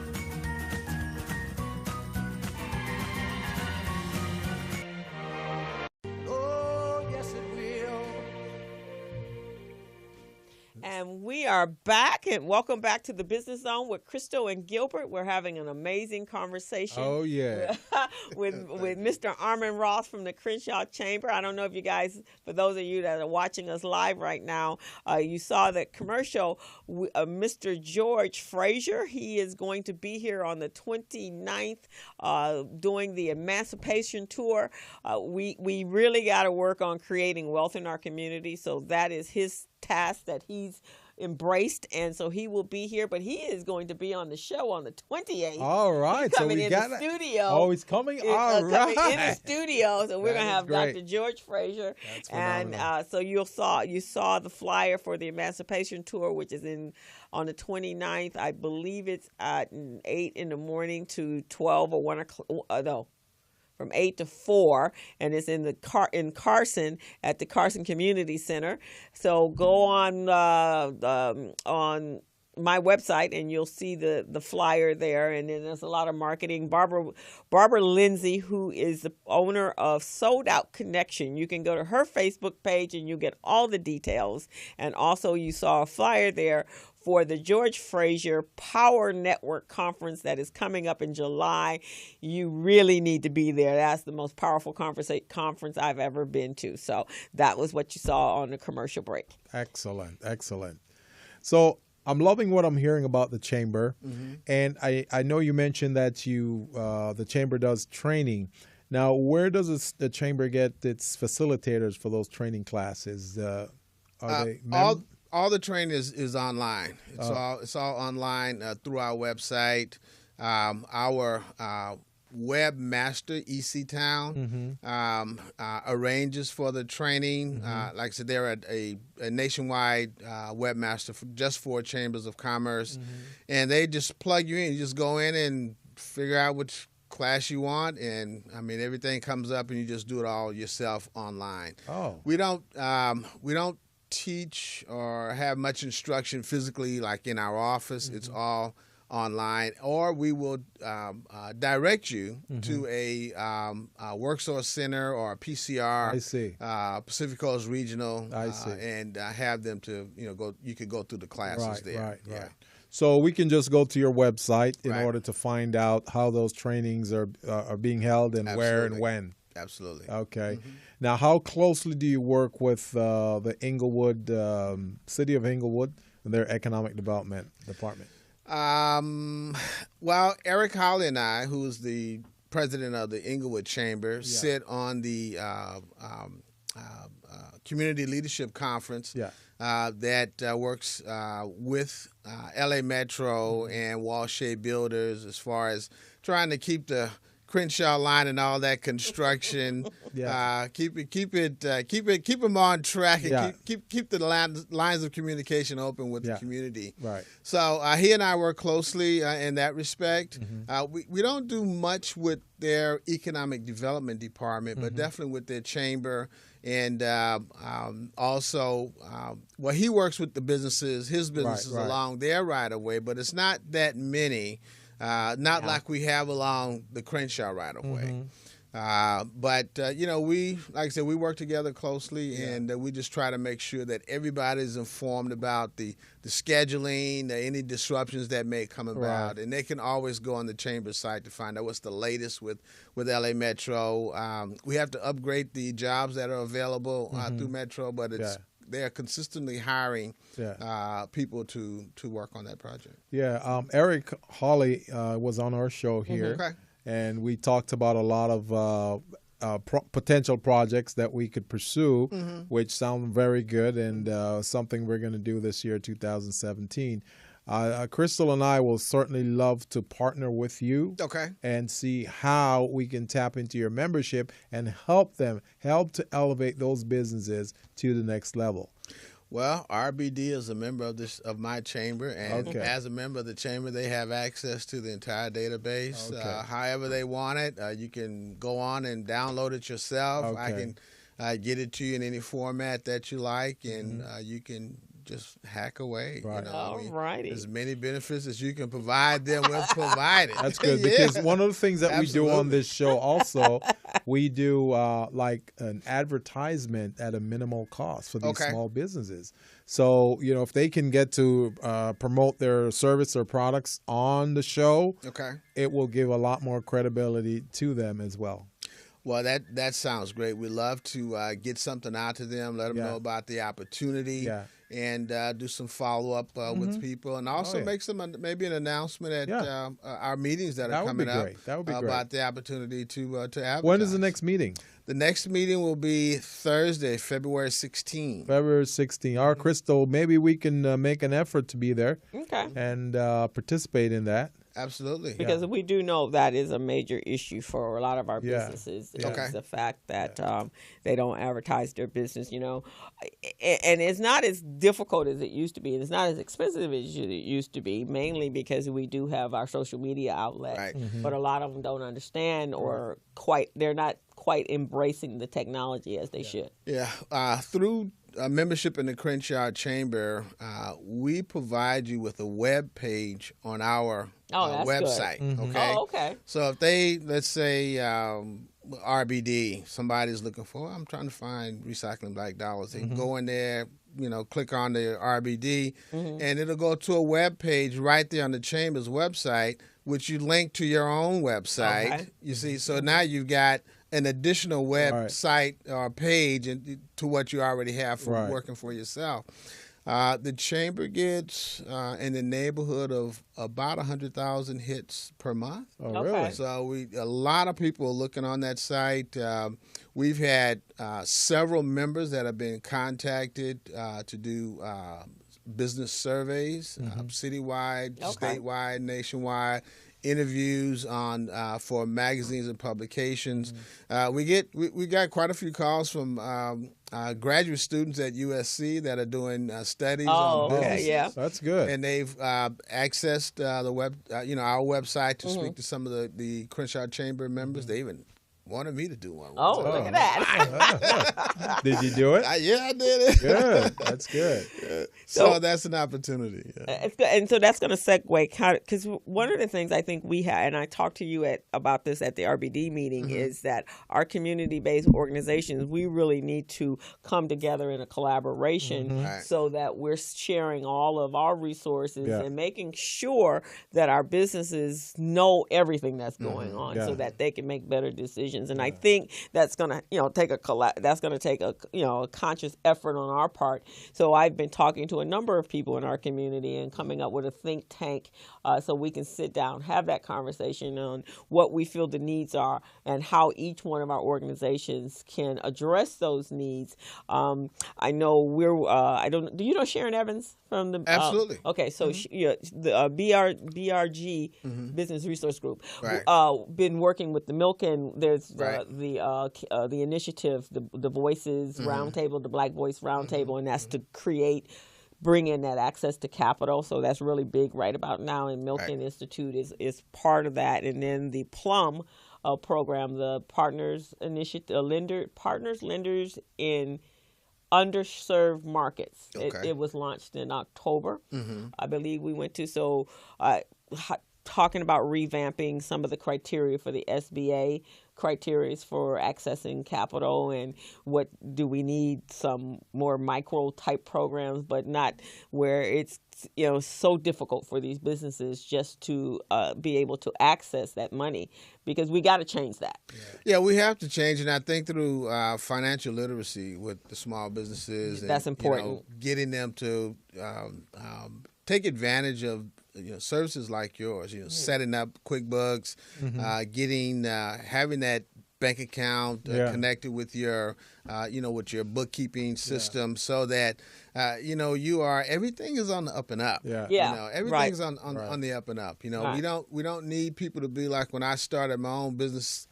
S2: And we are back, and welcome back to the Business Zone with Crystal and Gilbert. We're having an amazing conversation.
S1: Oh, yeah.
S2: with Mr. Armen Ross from the Crenshaw Chamber. I don't know if you guys, for those of you that are watching us live right now, you saw the commercial. Mr. George Frazier, he is going to be here on the 29th doing the Emancipation Tour. We really got to work on creating wealth in our community, so that is his task that he's embraced, and so he will be here, but he is going to be on the show on the 28th.
S1: All right.
S2: He's coming
S1: so we
S2: in
S1: got
S2: the studio.
S1: Oh, he's coming? All right.
S2: Coming in the studio. So we're going to have
S1: great.
S2: Dr. George Frazier.
S1: That's
S2: and
S1: phenomenal.
S2: so you saw the flyer for the Emancipation Tour, which is on the 29th. I believe it's at 8 in the morning to 12 or 1 o'clock. From 8 to 4, and it's in Carson at the Carson Community Center. So go on my website and you'll see the flyer there, and then there's a lot of marketing. Barbara Lindsay, who is the owner of Sold Out Connection, you can go to her Facebook page and you get all the details. And also you saw a flyer there for the George Frazier Power Network Conference that is coming up in July. You really need to be there. That's the most powerful conference I've ever been to. So that was what you saw on the commercial break.
S1: Excellent. So I'm loving what I'm hearing about the chamber. Mm-hmm. And I know you mentioned that the chamber does training. Now, where does the chamber get its facilitators for those training classes? Are they
S4: all the training is online. It's all online through our website. Our webmaster, EC Town, arranges for the training. Like I said, they're a nationwide webmaster just for chambers of commerce, and they just plug you in. You just go in and figure out which class you want, and I mean everything comes up, and you just do it all yourself online. We don't teach or have much instruction physically like in our office. It's all online, or we will direct you to a WorkSource Center or a PCR.
S1: I see.
S4: Pacific Coast Regional.
S1: I see.
S4: And have them to go. You could go through the classes there.
S1: Right. So we can just go to your website in order to find out how those trainings are being held and where and when.
S4: Absolutely.
S1: Okay. Now, how closely do you work with the Inglewood, City of Inglewood, and their Economic Development Department?
S4: Well, Eric Hawley and I, who's the president of the Inglewood Chamber, sit on the Community Leadership Conference that works with LA Metro and Wall Shade Builders as far as trying to keep the Crenshaw line and all that construction. Keep them on track and keep the lines of communication open with the community.
S1: Right.
S4: So he and I work closely in that respect. We don't do much with their economic development department, but definitely with their chamber. And also, he works with the businesses, his businesses along their right of way, but it's not that many, like we have along the Crenshaw right of way. We, like I said, we work together closely, and we just try to make sure that everybody's informed about the scheduling, any disruptions that may come about, and they can always go on the chamber site to find out what's the latest with LA Metro. We have to upgrade the jobs that are available through Metro, but they're consistently hiring people to work on that project.
S1: Eric Hawley was on our show here.
S4: Okay.
S1: And we talked about a lot of potential projects that we could pursue, which sound very good, and something we're going to do this year, 2017. Crystal and I will certainly love to partner with you and see how we can tap into your membership and help to elevate those businesses to the next level.
S4: Well, RBD is a member of my chamber, and as a member of the chamber, they have access to the entire database. However they want it, you can go on and download it yourself. I can get it to you in any format that you like, and you can just hack away. As many benefits as you can provide them, we'll provide it.
S1: That's good, because one of the things that we do on this show also, we do like an advertisement at a minimal cost for these small businesses. So, if they can get to promote their service or products on the show, it will give a lot more credibility to them as well.
S4: Well, that sounds great. We love to get something out to them, let them know about the opportunity, and do some follow-up with people, and also make some maybe an announcement at our meetings that are coming up.
S1: That would be great.
S4: About the opportunity to advertise.
S1: When is the next meeting?
S4: The next meeting will be Thursday, February 16th.
S1: February 16th. Our Crystal, maybe we can make an effort to be there and participate in that.
S4: Absolutely.
S2: Because we do know that is a major issue for a lot of our businesses. Is the fact that they don't advertise their business, and it's not as difficult as it used to be. And it's not as expensive as it used to be, mainly because we do have our social media outlet. But a lot of them don't understand or they're not quite embracing the technology as they should.
S4: Through membership in the Crenshaw Chamber, we provide you with a web page on our website.
S2: Good.
S4: So if they, let's say, RBD, somebody's looking for, I'm trying to find recycling black dollars. They can go in there, click on the RBD, and it'll go to a web page right there on the Chamber's website, which you link to your own website. You see, so now you've got an additional website or page to what you already have for working for yourself. The Chamber gets in the neighborhood of about 100,000 hits per month.
S1: Oh, really?
S4: So a lot of people are looking on that site. We've had several members that have been contacted to do business surveys, citywide, statewide, nationwide. Interviews on for magazines and publications. We got quite a few calls from graduate students at USC that are doing studies on business.
S1: That's good.
S4: And they've accessed the web, our website to speak to some of the Crenshaw Chamber members. They even wanted me to do one.
S2: Look at that.
S1: Did you do it?
S4: Yeah, I did it.
S1: Good. That's good.
S4: So that's an opportunity.
S2: It's good. And so that's going to segue, because one of the things I think we have, and I talked to you about this at the RBD meeting, is that our community-based organizations, we really need to come together in a collaboration so that we're sharing all of our resources and making sure that our businesses know everything that's going on so that they can make better decisions. And I think that's going to, take a conscious effort on our part. So I've been talking to a number of people in our community and coming up with a think tank so we can sit down, have that conversation on what we feel the needs are and how each one of our organizations can address those needs. I know do you know Sharon Evans from the?
S4: Absolutely.
S2: Okay, so the BRG Business Resource Group, been working with the Milken. There's the initiative, the Voices Roundtable, the Black Voice Roundtable, and that's to bring in that access to capital. So that's really big right about now. And Milken Institute is part of that. And then the Plum program, the Partners Initiative, Partners Lenders in Underserved Markets.
S4: Okay.
S2: It was launched in October, I believe we went to. So talking about revamping some of the criteria for the SBA, criteria for accessing capital, and what do we need, some more micro type programs, but not where it's so difficult for these businesses just to be able to access that money, because we got to change that.
S4: Yeah, we have to change, and I think through financial literacy with the small businesses,
S2: that's important.
S4: Getting them to take advantage of services like yours. Setting up QuickBooks, having that bank account connected with your with your bookkeeping system, so that everything is on the up and up. Everything's on the up and up. We don't need people to be like when I started my own business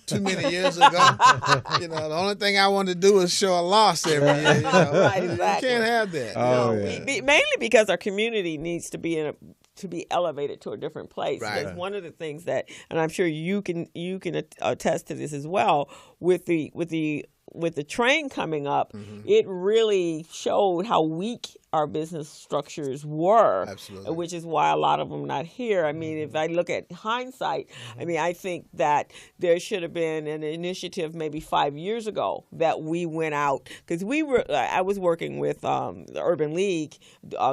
S4: too many years ago. The only thing I want to do is show a loss every year.
S2: Right, exactly.
S4: We can't have that.
S2: Mainly because our community needs to be to be elevated to a different place.
S4: Right.
S2: Because one of the things that, and I'm sure you can attest to this as well, with the train coming up, it really showed how weak our business structures were.
S4: Absolutely.
S2: Which is why a lot of them are not here. I mean, if I look at hindsight, I mean, I think that there should have been an initiative maybe 5 years ago that we went out, because I was working with the Urban League,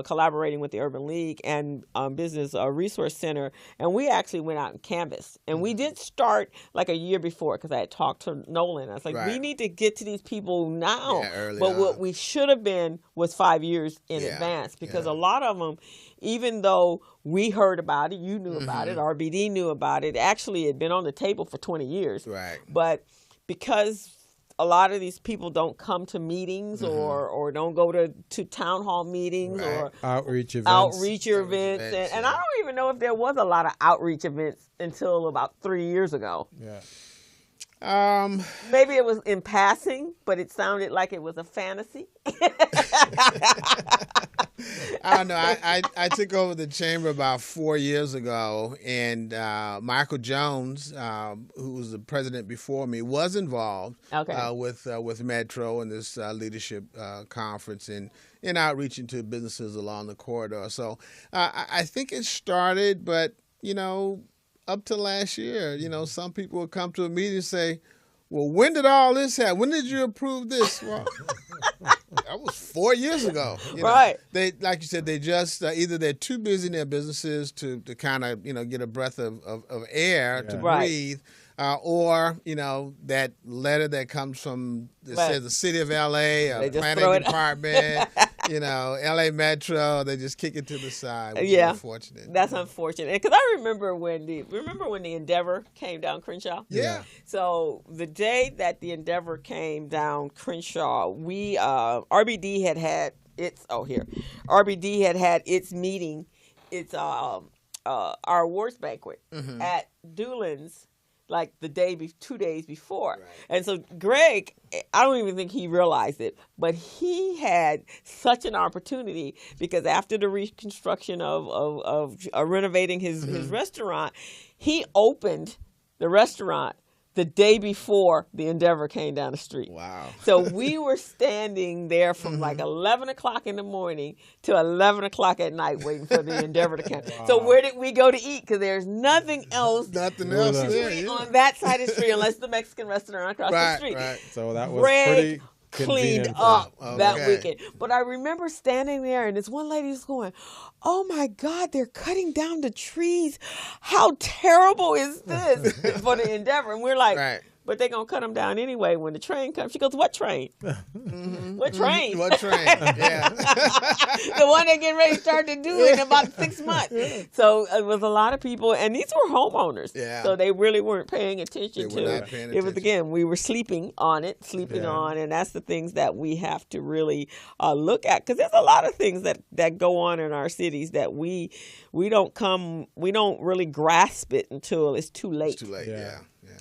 S2: collaborating with the Urban League and Business Resource Center, and we actually went out and canvassed. And we did start like a year before, because I had talked to Nolan. I was like, we need to get to these people now. But what we should have been was 5 years in advance, because a lot of them, even though we heard about it, you knew about it, RBD knew about it, actually it had been on the table for 20 years.
S4: Right.
S2: But because a lot of these people don't come to meetings or don't go to town hall meetings or
S1: outreach events.
S2: And I don't even know if there was a lot of outreach events until about 3 years ago. Maybe it was in passing, but it sounded like it was a fantasy.
S4: I don't know. I took over the chamber about 4 years ago, and Michael Jones, who was the president before me, was involved with Metro and this leadership conference and outreaching to businesses along the corridor. So I think it started, but up to last year, some people would come to a meeting and say, well, when did all this happen? When did you approve this? Well, that was 4 years ago.
S2: Right.
S4: They, like you said, they just either they're too busy in their businesses to kind of get a breath of air to breathe, or that letter that comes from says the city of LA, planning department, LA Metro. They just kick it to the side. Which is unfortunate.
S2: That's unfortunate. Because I remember when the Endeavor came down Crenshaw.
S4: Yeah.
S2: So the day that the Endeavor came down Crenshaw, we RBD had its meeting. It's our awards banquet at Doolin's, like 2 days before. Right. And so Greg, I don't even think he realized it, but he had such an opportunity, because after the reconstruction of renovating his restaurant, he opened the restaurant the day before the Endeavor came down the street.
S4: Wow.
S2: So we were standing there from like 11 o'clock in the morning to 11 o'clock at night waiting for the Endeavor to come. Wow. So where did we go to eat? Because there's nothing else
S4: there
S2: on that side of the street unless the Mexican restaurant across the street.
S4: Right.
S1: So that was pretty
S2: cleaned up that weekend. But I remember standing there, and this one lady was going, oh my God, they're cutting down the trees. How terrible is this for the Endeavor? And we're like, but they're going to cut them down anyway when the train comes. She goes, what train? What train?
S4: What train? Yeah.
S2: The one they're getting ready to start to do in about 6 months. So it was a lot of people, and these were homeowners.
S4: Yeah.
S2: So they really weren't paying attention
S4: They
S2: to
S4: were
S2: it.
S4: not paying
S2: It was,
S4: attention.
S2: again, we were sleeping on, and that's the things that we have to really look at, because there's a lot of things that go on in our cities that we don't really grasp it until it's too late.
S4: It's too late. Yeah.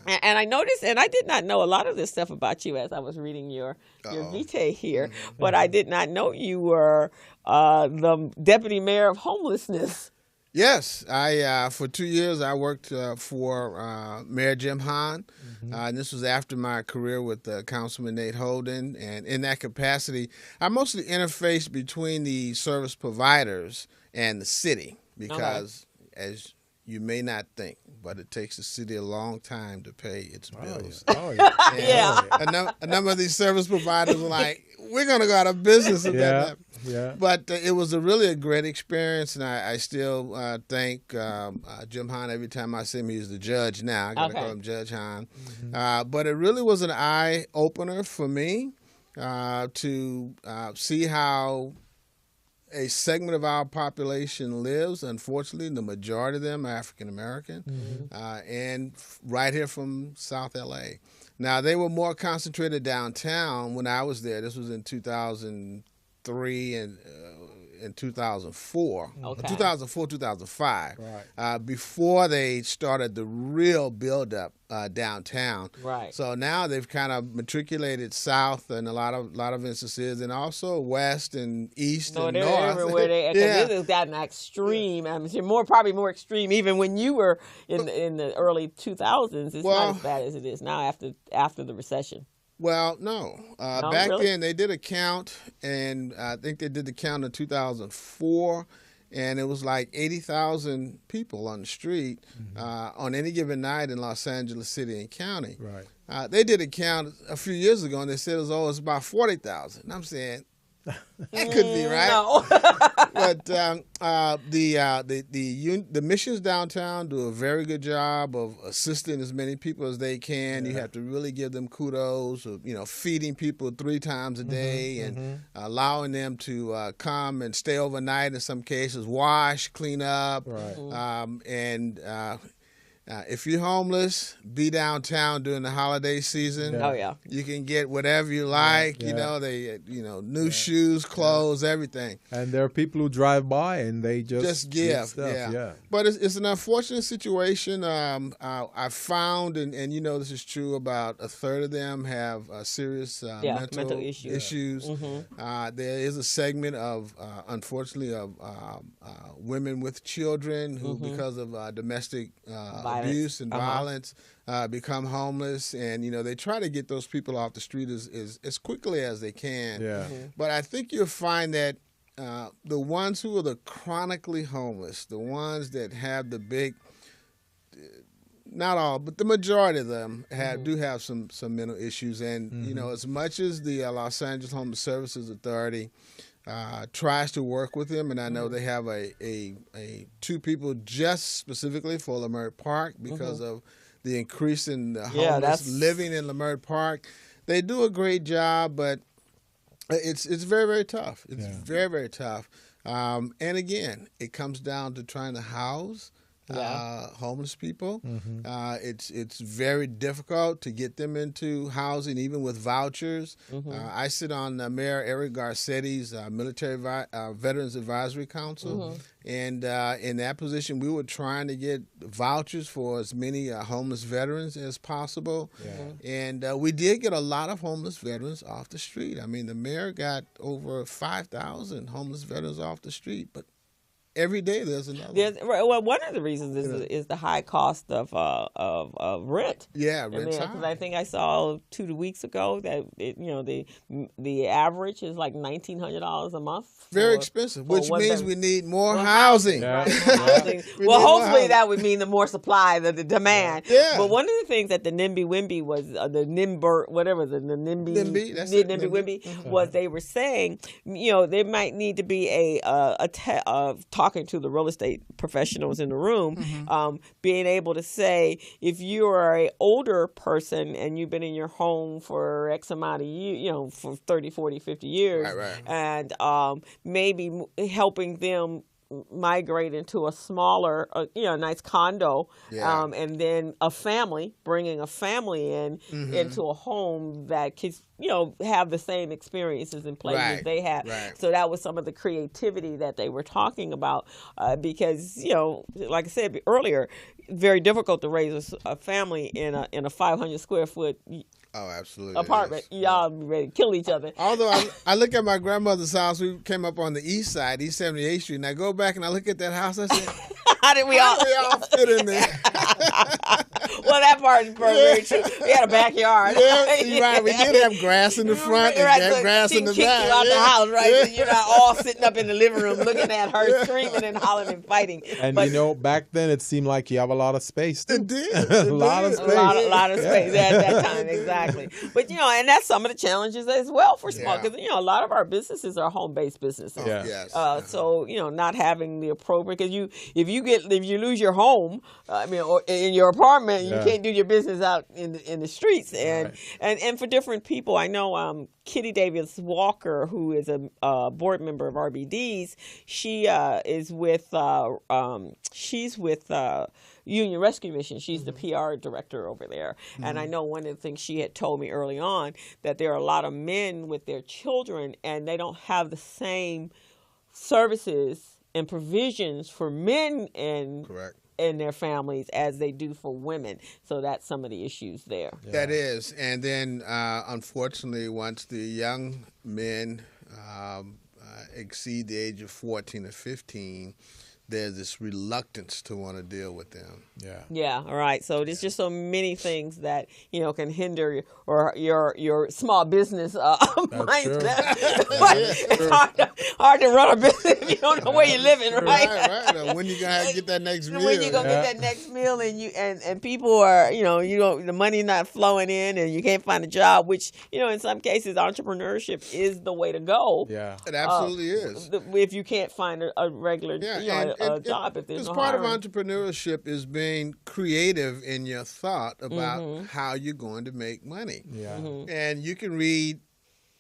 S2: And I noticed, and I did not know a lot of this stuff about you as I was reading your vitae here, but I did not know you were the deputy mayor of homelessness.
S4: Yes, I for 2 years I worked for Mayor Jim Hahn, and this was after my career with Councilman Nate Holden. And in that capacity, I mostly interfaced between the service providers and the city because, as you may not think, but it takes the city a long time to pay its bills. A number of these service providers were like, we're going to go out of business if that happens.
S1: Yeah.
S4: But it was really a great experience, and I still thank Jim Hahn every time I see him. He's the judge now. I got to call him Judge Hahn. But it really was an eye-opener for me to see how a segment of our population lives. Unfortunately, the majority of them are African-American, and right here from South L.A. Now, they were more concentrated downtown when I was there. This was in 2003 and in 2004, 2004, 2005, before they started the real buildup downtown.
S2: Right.
S4: So now they've kind of matriculated south in a lot of instances, and also west and east and
S2: they're
S4: north.
S2: everywhere. This has gotten extreme. I mean, probably more extreme even when you were in the early 2000s. It's not as bad as it is now after the recession.
S4: Well, no. Back
S2: really?
S4: then, they did a count, and I think they did the count in 2004, and it was like 80,000 people on the street on any given night in Los Angeles City and County.
S1: Right.
S4: They did a count a few years ago, and they said it's about 40,000. And I'm saying, that couldn't be right.
S2: No.
S4: But the missions downtown do a very good job of assisting as many people as they can. You have to really give them kudos of, feeding people 3 times a day and allowing them to come and stay overnight in some cases, wash, clean up.
S1: Right.
S4: If you're homeless, be downtown during the holiday season.
S2: Oh, yeah.
S4: You can get whatever you like. New shoes, clothes, everything.
S1: And there are people who drive by and they just
S4: give
S1: stuff.
S4: Yeah. But it's an unfortunate situation. I found, and this is true, about a third of them have serious mental issues. There is a segment of, unfortunately, of women with children who, because of domestic abuse and violence, become homeless, and they try to get those people off the street as quickly as they can.
S1: Yeah.
S4: But I think you'll find that the ones who are the chronically homeless, the ones that have the big, not all, but the majority of them do have some mental issues, and as much as the Los Angeles Homeless Services Authority tries to work with them, and I know they have a 2 people just specifically for Leimert Park because of the increase in the homeless living in Leimert Park. They do a great job, but it's very, very tough. It's very, very tough. And again, it comes down to trying to house homeless people. It's very difficult to get them into housing, even with vouchers. I sit on Mayor Eric Garcetti's Military Veterans Advisory Council, and in that position, we were trying to get vouchers for as many homeless veterans as possible. And we did get a lot of homeless veterans off the street. I mean, the mayor got over 5,000 homeless veterans off the street, but every day there's another.
S2: Well, one of the reasons is the high cost of rent.
S4: Yeah, rent's high.
S2: Because I think I saw 2 weeks ago that the average is like $1,900 a month.
S4: Very expensive, which means we need more housing.
S2: Well, hopefully that would mean the more supply, the demand.
S4: Yeah.
S2: But one of the things that the NIMBY-WIMBY was, the NIMBY, whatever, the NIMBY, was they were saying, there might need to be a talking to the real estate professionals in the room, being able to say, if you are an older person and you've been in your home for X amount of years, for 30, 40, 50 years, and maybe helping them migrate into a smaller, nice condo, and then bringing a family into a home that kids, have the same experiences and places they have. Right. So that was some of the creativity that they were talking about, because, like I said earlier, very difficult to raise a family in a 500 square foot apartment. Y'all be ready to kill each other.
S4: Although I look at my grandmother's house, we came up on the east side, East 78th Street, and I go back and I look at that house, I said,
S2: how did we all
S4: fit in there?
S2: Well, that part is very true. We had a backyard.
S4: Yeah, you're right. We did have grass in the front and grass in the back.
S2: Kick you out the house, right? So you're not all sitting up in the living room looking at her screaming and hollering and fighting.
S1: And back then it seemed like you have a lot of space.
S4: It did.
S1: A lot of space.
S2: A lot of space at that time, exactly. But and that's some of the challenges as well for small, because a lot of our businesses are home-based businesses.
S4: Yes.
S2: So not having the appropriate, because if you lose your home, or in your apartment, you can't do your business out in the streets. And for different people, I know Kitty Davis Walker, who is a board member of RBD's, she is with Union Rescue Mission. She's the PR director over there. And I know one of the things she had told me early on, that there are a lot of men with their children and they don't have the same services and provisions for men and their families as they do for women. So that's some of the issues there.
S4: Yeah. That is. And then unfortunately, once the young men exceed the age of 14 or 15, there's this reluctance to want to deal with them.
S2: Yeah. All right. So there's just so many things that can hinder your small business mindset. It's hard to run a business if you don't know where you're living, right?
S4: Right. When you gonna get that next meal?
S2: When you gonna get that next meal, and people are the money not flowing in, and you can't find a job, which in some cases entrepreneurship is the way to go.
S4: Yeah, it absolutely is.
S2: If you can't find a regular job, if there's no
S4: part
S2: hiring.
S4: of entrepreneurship is being creative in your thought about how you're going to make money.
S1: Yeah.
S4: And you can read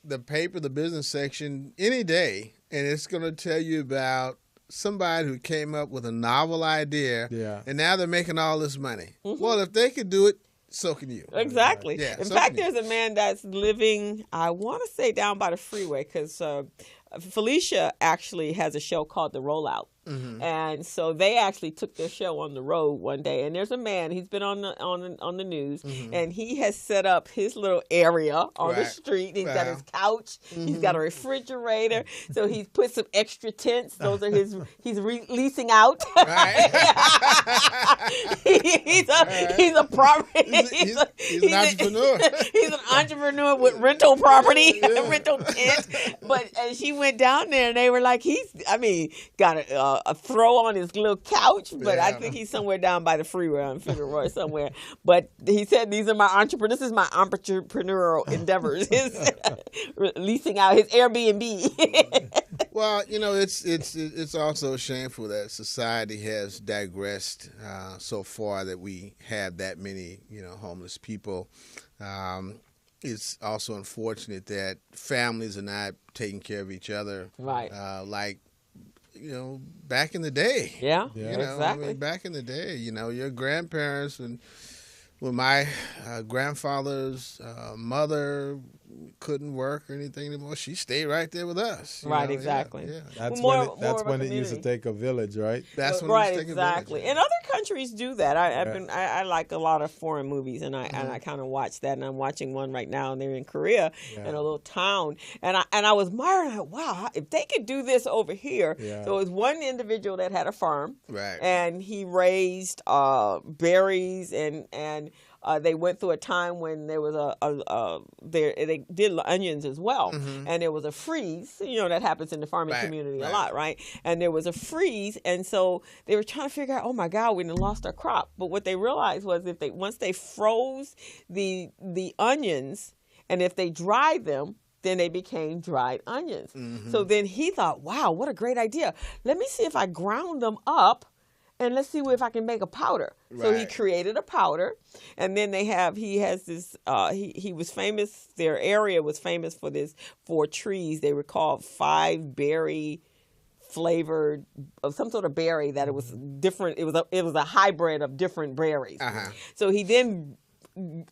S4: the paper, the business section, any day, and it's going to tell you about somebody who came up with a novel idea, and now they're making all this money. Well, if they could do it, so can you.
S2: Exactly.
S4: Yeah,
S2: in fact, there's a man that's living, I want to say, down by the freeway, because Felicia actually has a show called The Rollout. And so they actually took their show on the road one day, and there's a man, he's been on the news, and he has set up his little area on the street. He's got his couch, he's got a refrigerator, so he's put some extra tents. Those are he's leasing out. He's a property.
S4: He's an entrepreneur.
S2: He's an entrepreneur with rental property, rental tent. And she went down there, and they were like, got a throw on his little couch, but I think he's somewhere down by the freeway on Figueroa somewhere. But he said, this is my entrepreneurial endeavors, his leasing out his Airbnb.
S4: Well, it's also shameful that society has digressed so far that we have that many, homeless people. It's also unfortunate that families are not taking care of each other.
S2: Right.
S4: Back in the day.
S2: Yeah, exactly.
S4: Back in the day, your grandparents and my grandfather's mother couldn't work or anything anymore, she stayed right there with us.
S2: Right, exactly.
S4: Yeah.
S1: That's when it used to take a village, right?
S4: That's when
S2: right,
S4: it used to take
S2: exactly.
S4: a village.
S2: And other countries do that. I like a lot of foreign movies, and I kind of watch that. And I'm watching one right now, and they're in Korea in a little town, and I was admiring, wow, if they could do this over here.
S1: Yeah.
S2: So it was one individual that had a farm,
S4: right,
S2: and he raised berries and. They went through a time when there was they did onions as well, and there was a freeze. That happens in the farming community a lot, right? And there was a freeze, and so they were trying to figure out, oh my God, we lost our crop. But what they realized was once they froze the onions, and if they dried them, then they became dried onions. So then he thought, wow, what a great idea. Let me see if I ground them up and let's see if I can make a powder. So he created a powder, and then he has this, he was famous, their area was famous for trees. They were called 5-berry flavored of some sort of berry that it was different. It was a hybrid of different berries. So he then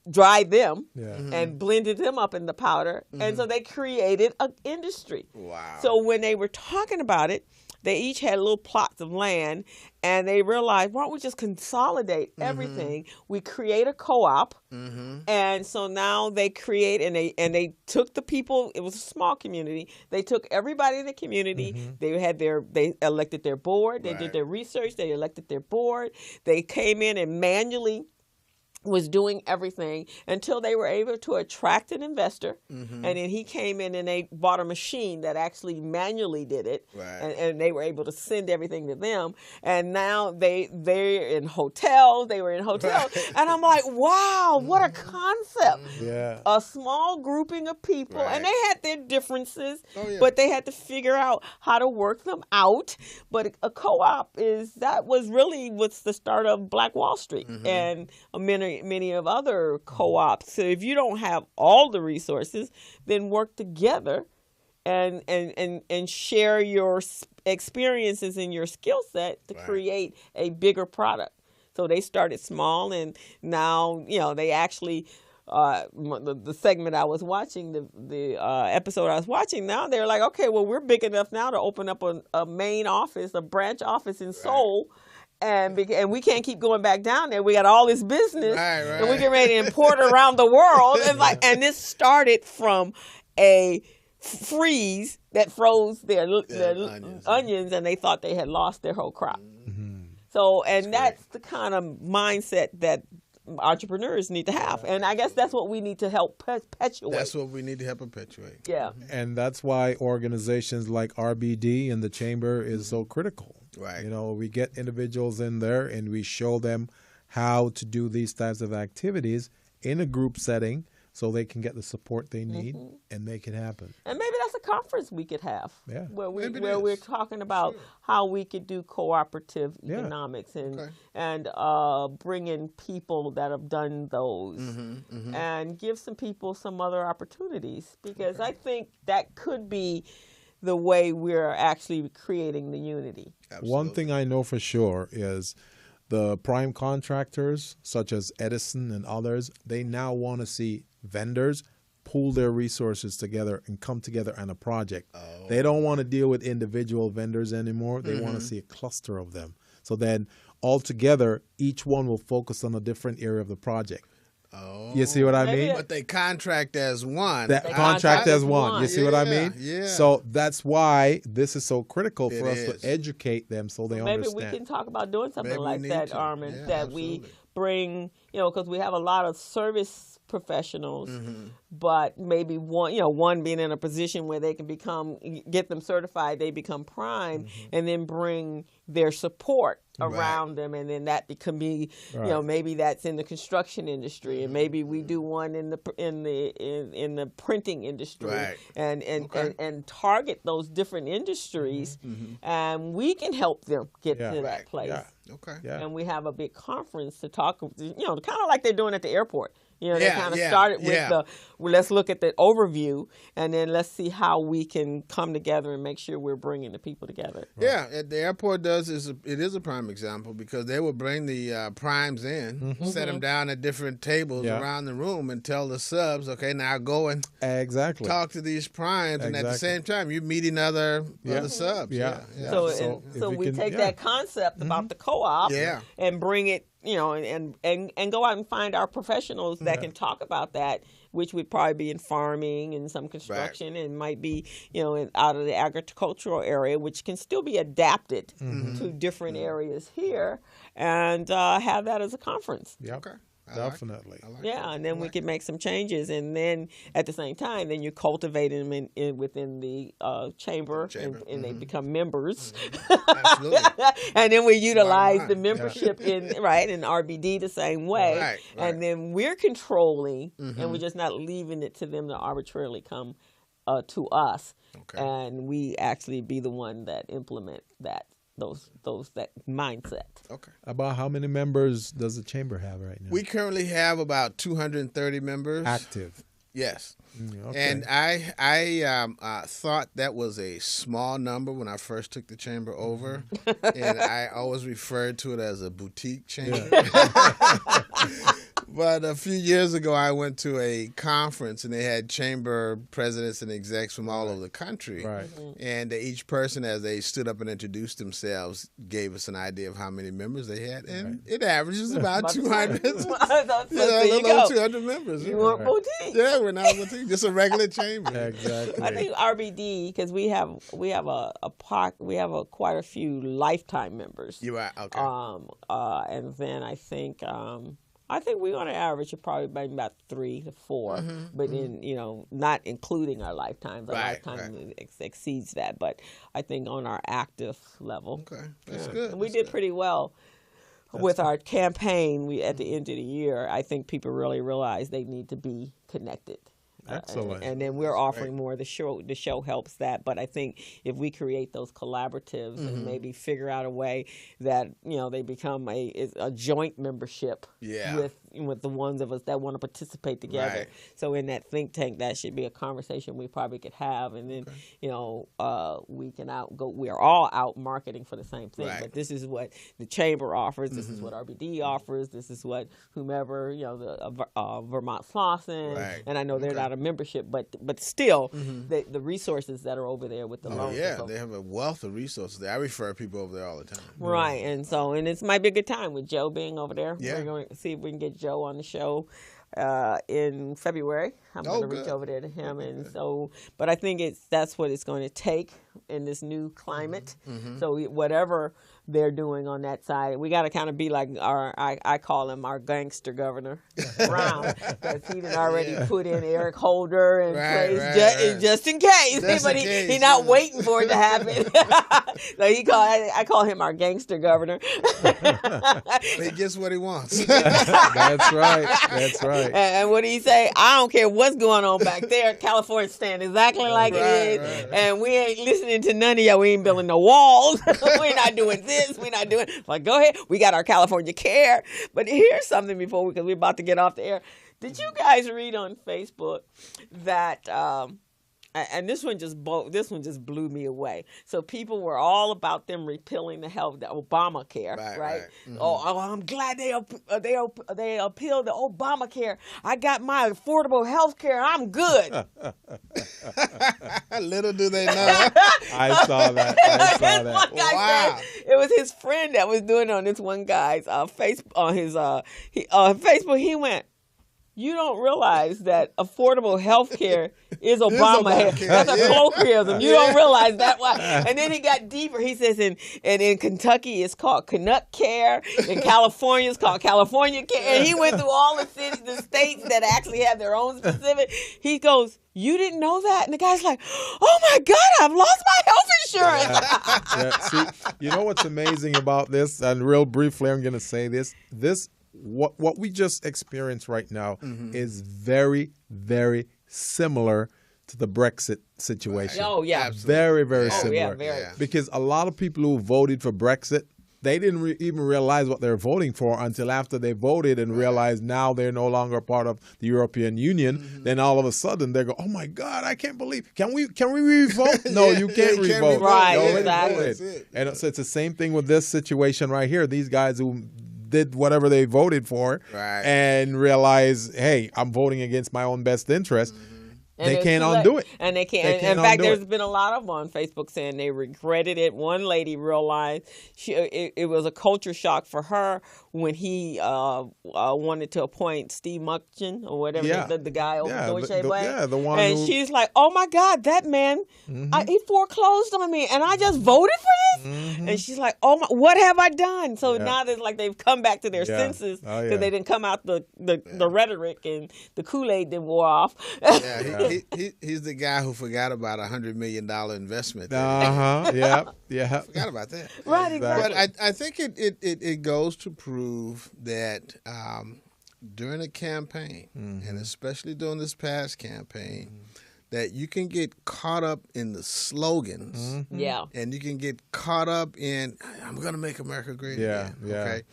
S2: dried them and blended them up in the powder, and so they created an industry.
S4: Wow.
S2: So when they were talking about it, they each had little plots of land, and they realized, why don't we just consolidate everything? We create a co-op, and so now they create, and they took the people. It was a small community. They took everybody in the community. They elected their board. They did their research. They elected their board. They came in and manually was doing everything until they were able to attract an investor. And then he came in and they bought a machine that actually manually did it. And they were able to send everything to them. And now they're in hotels. They were in hotels. And I'm like, wow, what a concept. A small grouping of people. And they had their differences, but they had to figure out how to work them out. But a co-op was the start of Black Wall Street and many of other co-ops. So if you don't have all the resources, then work together and share your experiences and your skill set to create a bigger product. So they started small, and now they actually the segment I was watching, the episode I was watching, now they're like, okay, well, we're big enough now to open up a main office, a branch office in Seoul. And we can't keep going back down there. We got all this business, and we get ready to import around the world. And this started from a freeze that froze their onions, and they thought they had lost their whole crop. So, and that's the kind of mindset that entrepreneurs need to have. And I guess that's what we need to help perpetuate.
S4: That's what we need to help perpetuate.
S2: Yeah.
S1: And that's why organizations like RBD and the Chamber is so critical.
S4: Right.
S1: We get individuals in there and we show them how to do these types of activities in a group setting so they can get the support they need and make it happen.
S2: And maybe that's a conference we could have where we're talking about how we could do cooperative economics and bring in people that have done those and give some people some other opportunities, because I think that could be the way we're actually creating the unity.
S4: Absolutely.
S1: One thing I know for sure is the prime contractors, such as Edison and others, they now want to see vendors pool their resources together and come together on a project. They don't want to deal with individual vendors anymore. They want to see a cluster of them. So then all together, each one will focus on a different area of the project. You see what I mean?
S4: But they contract as one.
S1: That contract as one. You see what I mean?
S4: Yeah.
S1: So that's why this is so critical for us to educate them so they understand.
S2: Maybe we can talk about doing something like that, Armen, that
S4: absolutely.
S2: we bring, because we have a lot of service professionals, but maybe one being in a position where they can get them certified, they become prime, and then bring their support around them, and then that can be, maybe that's in the construction industry, and maybe we do one in the printing industry, and target those different industries, and we can help them get to that place. And we have a big conference to talk, kind of like they're doing at the airport. They kind of started with let's look at the overview, and then let's see how we can come together and make sure we're bringing the people together.
S4: Yeah, at the airport it is a prime example, because they will bring the primes in, set them down at different tables around the room, and tell the subs, okay, now go and talk to these primes, and at the same time you're meeting other subs.
S2: So we take that concept about the co-op and bring it, and go out and find our professionals that can talk about that, which would probably be in farming and some construction, and might be, out of the agricultural area, which can still be adapted to different areas here, and have that as a conference.
S4: Okay.
S1: Definitely.
S2: And then we can make some changes, and then at the same time, then you cultivate them within the chamber. And they become members.
S4: Absolutely.
S2: And then we utilize the membership in RBD the same way. And then we're controlling, and we're just not leaving it to them to arbitrarily come to us,
S4: Okay.
S2: and we actually be the one that implement that mindset.
S4: Okay.
S1: About how many members does the chamber have right now?
S4: We currently have about 230 members.
S1: Active.
S4: Yes.
S1: Okay.
S4: And I thought that was a small number when I first took the chamber over, and I always referred to it as a boutique chamber. But a few years ago, I went to a conference, and they had chamber presidents and execs from all over the country.
S1: Right.
S4: And each person, as they stood up and introduced themselves, gave us an idea of how many members they had, and it averages about 200.
S2: So
S4: A
S2: there you
S4: little over
S2: go.
S4: 200 members.
S2: You want boutique?
S4: Yeah, we're not a boutique, just a regular chamber.
S1: Exactly.
S2: I think RBD, because we have quite a few lifetime members.
S4: You're right. Okay.
S2: And then I think we're on an average of probably about 3 to 4, but in not including our lifetimes. Our lifetime exceeds that, but I think on our active level,
S4: Okay, that's good.
S2: And we did pretty well with our campaign. We at the end of the year, I think people really realize they need to be connected.
S1: Excellent.
S2: And then we're offering more. The show helps that. But I think if we create those collaboratives and maybe figure out a way that they become a joint membership with the ones of us that want to participate together.
S4: Right.
S2: So in that think tank, that should be a conversation we probably could have. And then we can we are all out marketing for the same thing.
S4: Right.
S2: But this is what the chamber offers. This is what RBD offers. This is what whomever the Vermont Slauson.
S4: Right.
S2: And I know they're not a membership, but still, the resources that are over there with the loans.
S4: Yeah, they have a wealth of resources there. I refer people over there all the time.
S2: Right, and it might be a good time with Joe being over there.
S4: Yeah.
S2: We're going to see if we can get Joe on the show in February. I'm going to reach over there to him, and but I think that's what it's going to take in this new climate. So whatever they're doing on that side, we got to kind of be like I call him our gangster governor, Brown, because he did already put in Eric Holder and just in case. But he's not waiting for it to happen. So I call him our gangster governor.
S4: He gets what he wants.
S1: That's right. That's right.
S2: And what do he say? I don't care what's going on back there. California's staying exactly like it is.
S4: Right.
S2: And we ain't listening to none of y'all. We ain't building no walls. We're not doing this. We're not doing. Like, go ahead. We got our California care. But here's something because we're about to get off the air. Did you guys read on Facebook that? And this one just blew me away. So people were all about them repealing the Obamacare, right? Mm-hmm. Oh, I'm glad they appealed the Obamacare. I got my affordable health care. I'm good.
S4: Little do they know.
S1: I saw that.
S2: One guy said, it was his friend that was doing it on this one guy's Facebook. He went, you don't realize that affordable health care is Obamacare. That's a colloquialism. You don't realize that. Why? And then he got deeper. He says, in Kentucky it's called Canuck Care. In California it's called California Care. And he went through all the cities, the states that actually have their own specific. He goes, you didn't know that? And the guy's like, oh my God, I've lost my health insurance.
S1: See, you know what's amazing about this? And real briefly, I'm going to say this. What we just experienced right now is very, very similar to the Brexit situation.
S2: Oh, yeah.
S4: Absolutely.
S1: Very, very similar.
S2: Yeah, very.
S1: Because a lot of people who voted for Brexit, they didn't even realize what they're voting for until after they voted and realized now they're no longer part of the European Union. Then all of a sudden they go, oh my God, I can't believe. Can we revote? No, you can't revote.
S2: Right,
S1: You already
S2: exactly.
S1: voted. And so it's the same thing with this situation right here. These guys who did whatever they voted for and realize, hey, I'm voting against my own best interest. They can't undo it.
S2: And they can't. In fact, there's been a lot of them on Facebook saying they regretted it. One lady realized it was a culture shock for her when he wanted to appoint Steve Mnuchin or whatever, the guy over Deutsche Bank.
S1: The one.
S2: And she's like, oh my God, that man, he foreclosed on me and I just voted for this? And she's like, oh my, what have I done? So now there's like they've come back to their senses because they didn't come out the rhetoric and the Kool-Aid didn't wore off.
S4: He's the guy who forgot about $100 million investment.
S1: Yeah.
S4: Forgot about that.
S2: Right, exactly.
S4: But I think it goes to prove that during a campaign, and especially during this past campaign, that you can get caught up in the slogans.
S2: Yeah.
S4: And you can get caught up in, I'm going to make America great again. Okay.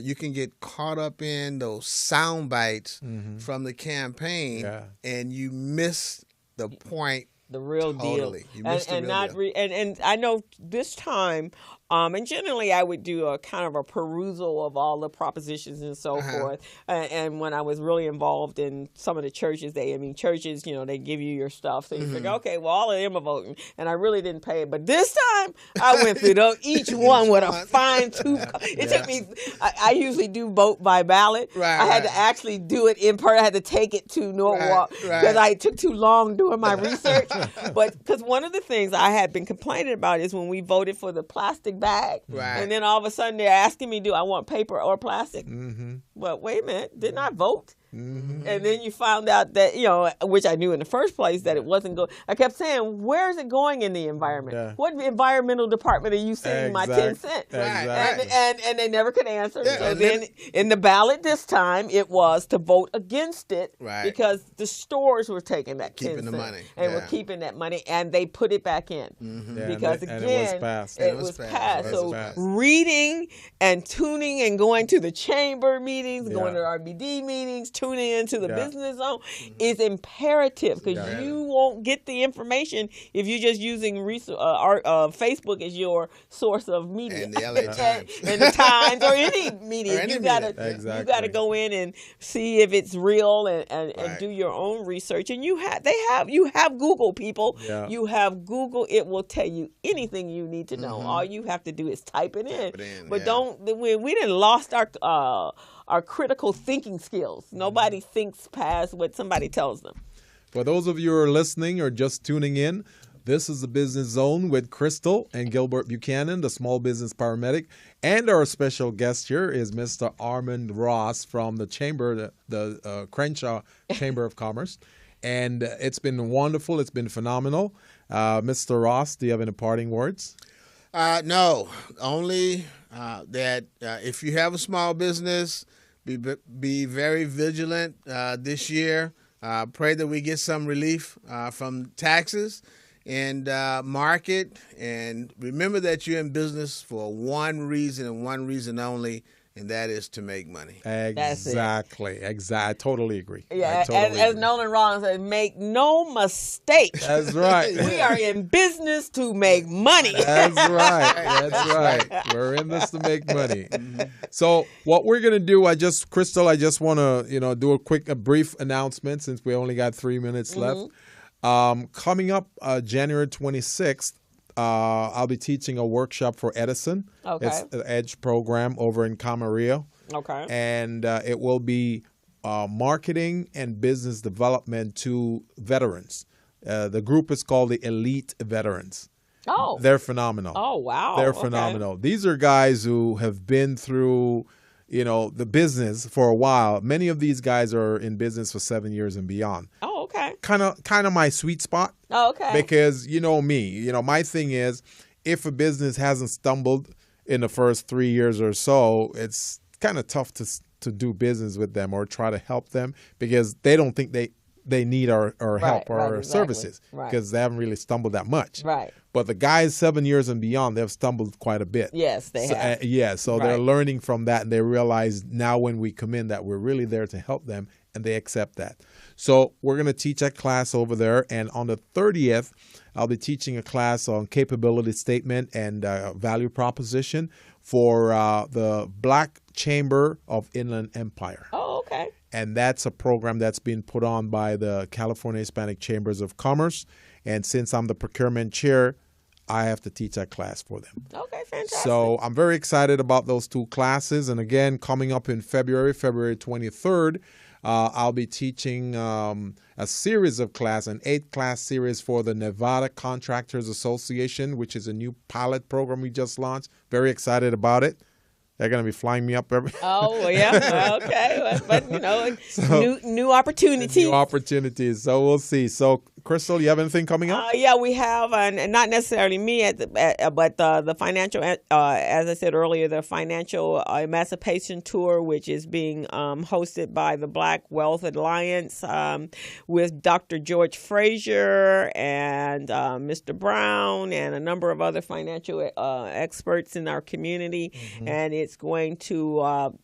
S4: You can get caught up in those sound bites from the campaign, and you miss the point.
S2: The real
S4: deal. You missed the real deal.
S2: And I know this time, and generally I would do a kind of a perusal of all the propositions and so forth. And when I was really involved in some of the churches, churches, they give you your stuff. So you figure, okay, well, all of them are voting. And I really didn't pay it. But this time I went through each one with a fine tooth. It took me, I usually do vote by ballot. I had to actually do it in person. I had to take it to Norwalk because I took too long doing my research. But because one of the things I had been complaining about is when we voted for the plastic bag, and then all of a sudden they're asking me, do I want paper or plastic? Well, wait a minute, didn't I vote? And then you found out that, which I knew in the first place, that it wasn't going. I kept saying, where is it going in the environment? What environmental department are you sending my 10 cents? And they never could answer. So then in the ballot this time, it was to vote against it because the stores were taking that 10 cents. The money. And were keeping that money, and they put it back in. Because, again, it was passed. So reading and tuning and going to the chamber meetings, going to RBD meetings, tuning into the business zone is imperative because you won't get the information if you're just using Facebook as your source of media.
S4: And the LA Times.
S2: And the Times or any media. You gotta go in and see if it's real and do your own research. And you have Google, people. You have Google. It will tell you anything you need to know. All you have to do is type it in. But we didn't lost our critical thinking skills. Nobody thinks past what somebody tells them.
S1: For those of you who are listening or just tuning in, this is the Business Zone with Crystal and Gilbert Buchanan, the small business paramedic. And our special guest here is Mr. Armen Ross from the Chamber, the Crenshaw Chamber of Commerce. And it's been wonderful. It's been phenomenal. Mr. Ross, do you have any parting words?
S4: No, only that if you have a small business, be very vigilant this year. Pray that we get some relief from taxes and market. And remember that you're in business for one reason and one reason only, and that is to make money.
S1: Exactly. I totally agree.
S2: Yeah, as Nolan Rollins said, make no mistake.
S1: That's right.
S2: We are in business to make money.
S1: That's right. We're in this to make money. So what we're going to do, Crystal, I just want to, do a brief announcement since we only got 3 minutes left. Coming up January 26th, I'll be teaching a workshop for Edison. Okay. It's an EDGE program over in Camarillo. Okay. And it will be marketing and business development to veterans. The group is called the Elite Veterans. Oh. They're phenomenal.
S2: Oh, wow.
S1: They're phenomenal. These are guys who have been through, the business for a while. Many of these guys are in business for 7 years and beyond.
S2: Oh, okay.
S1: Kind of my sweet spot.
S2: Oh, okay.
S1: Because me, my thing is, if a business hasn't stumbled in the first 3 years or so, it's kind of tough to do business with them or try to help them because they don't think they need our help or our services because they haven't really stumbled that much.
S2: Right.
S1: But the guys 7 years and beyond, they've stumbled quite a bit.
S2: Yes, they have.
S1: So they're learning from that, and they realize now when we come in that we're really there to help them, and they accept that. So we're going to teach a class over there, and on the 30th, I'll be teaching a class on capability statement and value proposition for the Black Chamber of Inland Empire.
S2: Oh, okay.
S1: And that's a program that's been put on by the California Hispanic Chambers of Commerce. And since I'm the procurement chair, I have to teach that class for them.
S2: Okay, fantastic.
S1: So I'm very excited about those two classes. And again, coming up in February 23rd, I'll be teaching a series of class, an 8-class series for the Nevada Contractors Association, which is a new pilot program we just launched. Very excited about it. They're going to be flying me up every.
S2: Oh, well, yeah. Okay. But new opportunities.
S1: New opportunities. So we'll see. So Crystal, you have anything coming up?
S2: Yeah, we have, and not necessarily me, but the financial, as I said earlier, the financial emancipation tour, which is being hosted by the Black Wealth Alliance with Dr. George Frazier and Mr. Brown and a number of other financial experts in our community. Mm-hmm. And it's going to,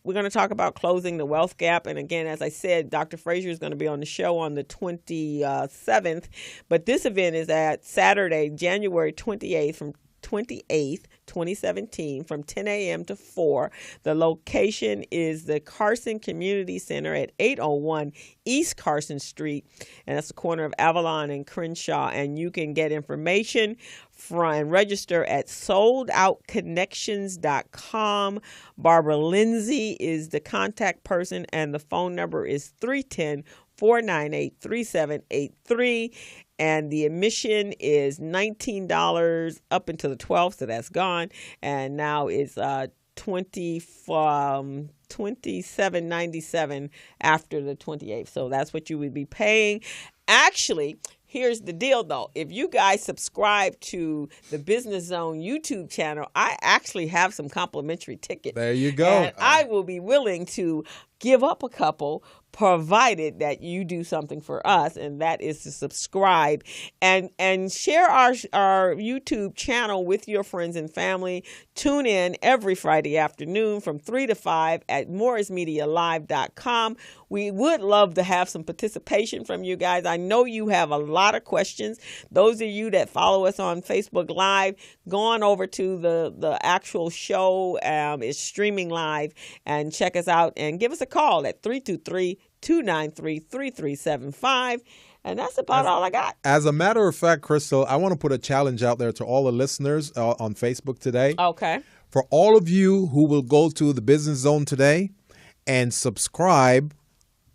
S2: we're going to talk about closing the wealth gap. And again, as I said, Dr. Frazier is going to be on the show on the 27th. But this event is at Saturday, January 28th, 2017, from 10 a.m. to 4. The location is the Carson Community Center at 801 East Carson Street, and that's the corner of Avalon and Crenshaw. And you can get information and register at soldoutconnections.com. Barbara Lindsay is the contact person, and the phone number is 310-498-3783. And the admission is $19 up until the 12th, so that's gone. And now it's $27.97 after the 28th. So that's what you would be paying. Actually, here's the deal, though. If you guys subscribe to the Business Zone YouTube channel, I actually have some complimentary tickets.
S1: There you go.
S2: And I will be willing to give up a couple, provided that you do something for us, and that is to subscribe and share our YouTube channel with your friends and family. Tune in every Friday afternoon from 3 to 5 at morrismedialive.com. We would love to have some participation from you guys. I know you have a lot of questions. Those of you that follow us on Facebook Live, go on over to the actual show. It's streaming live, and check us out and give us a call at 323-293-3375. And that's about all I got.
S1: As a matter of fact, Crystal, I want to put a challenge out there to all the listeners on Facebook today.
S2: Okay.
S1: For all of you who will go to the Business Zone today and subscribe,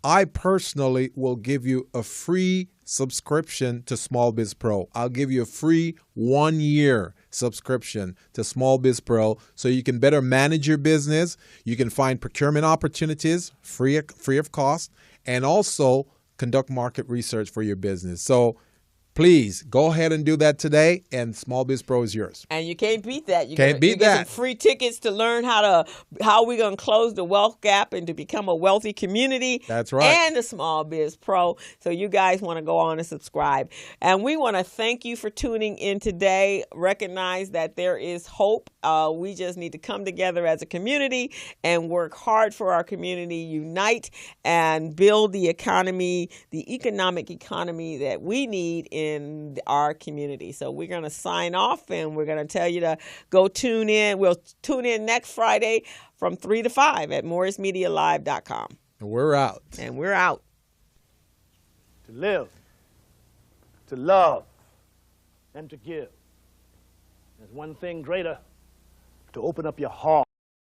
S1: I personally will give you a free subscription to Small Biz Pro. I'll give you a free 1-year subscription to Small Biz Pro so you can better manage your business. You can find procurement opportunities free of cost, and also conduct market research for your business. So please go ahead and do that today, and Small Biz Pro is yours.
S2: And you can't beat that. You
S1: can't beat that.
S2: Some free tickets to learn how we're going to close the wealth gap and to become a wealthy community.
S1: That's right.
S2: And a Small Biz Pro. So you guys want to go on and subscribe. And we want to thank you for tuning in today. Recognize that there is hope. We just need to come together as a community and work hard for our community, unite, and build the economy, the economic economy that we need in our community. So we're going to sign off, and we're going to tell you to go tune in. We'll tune in next Friday from 3 to 5 at morrismedialive.com.
S1: And we're out.
S2: And we're out.
S5: To live, to love, and to give. There's one thing greater: to open up your heart.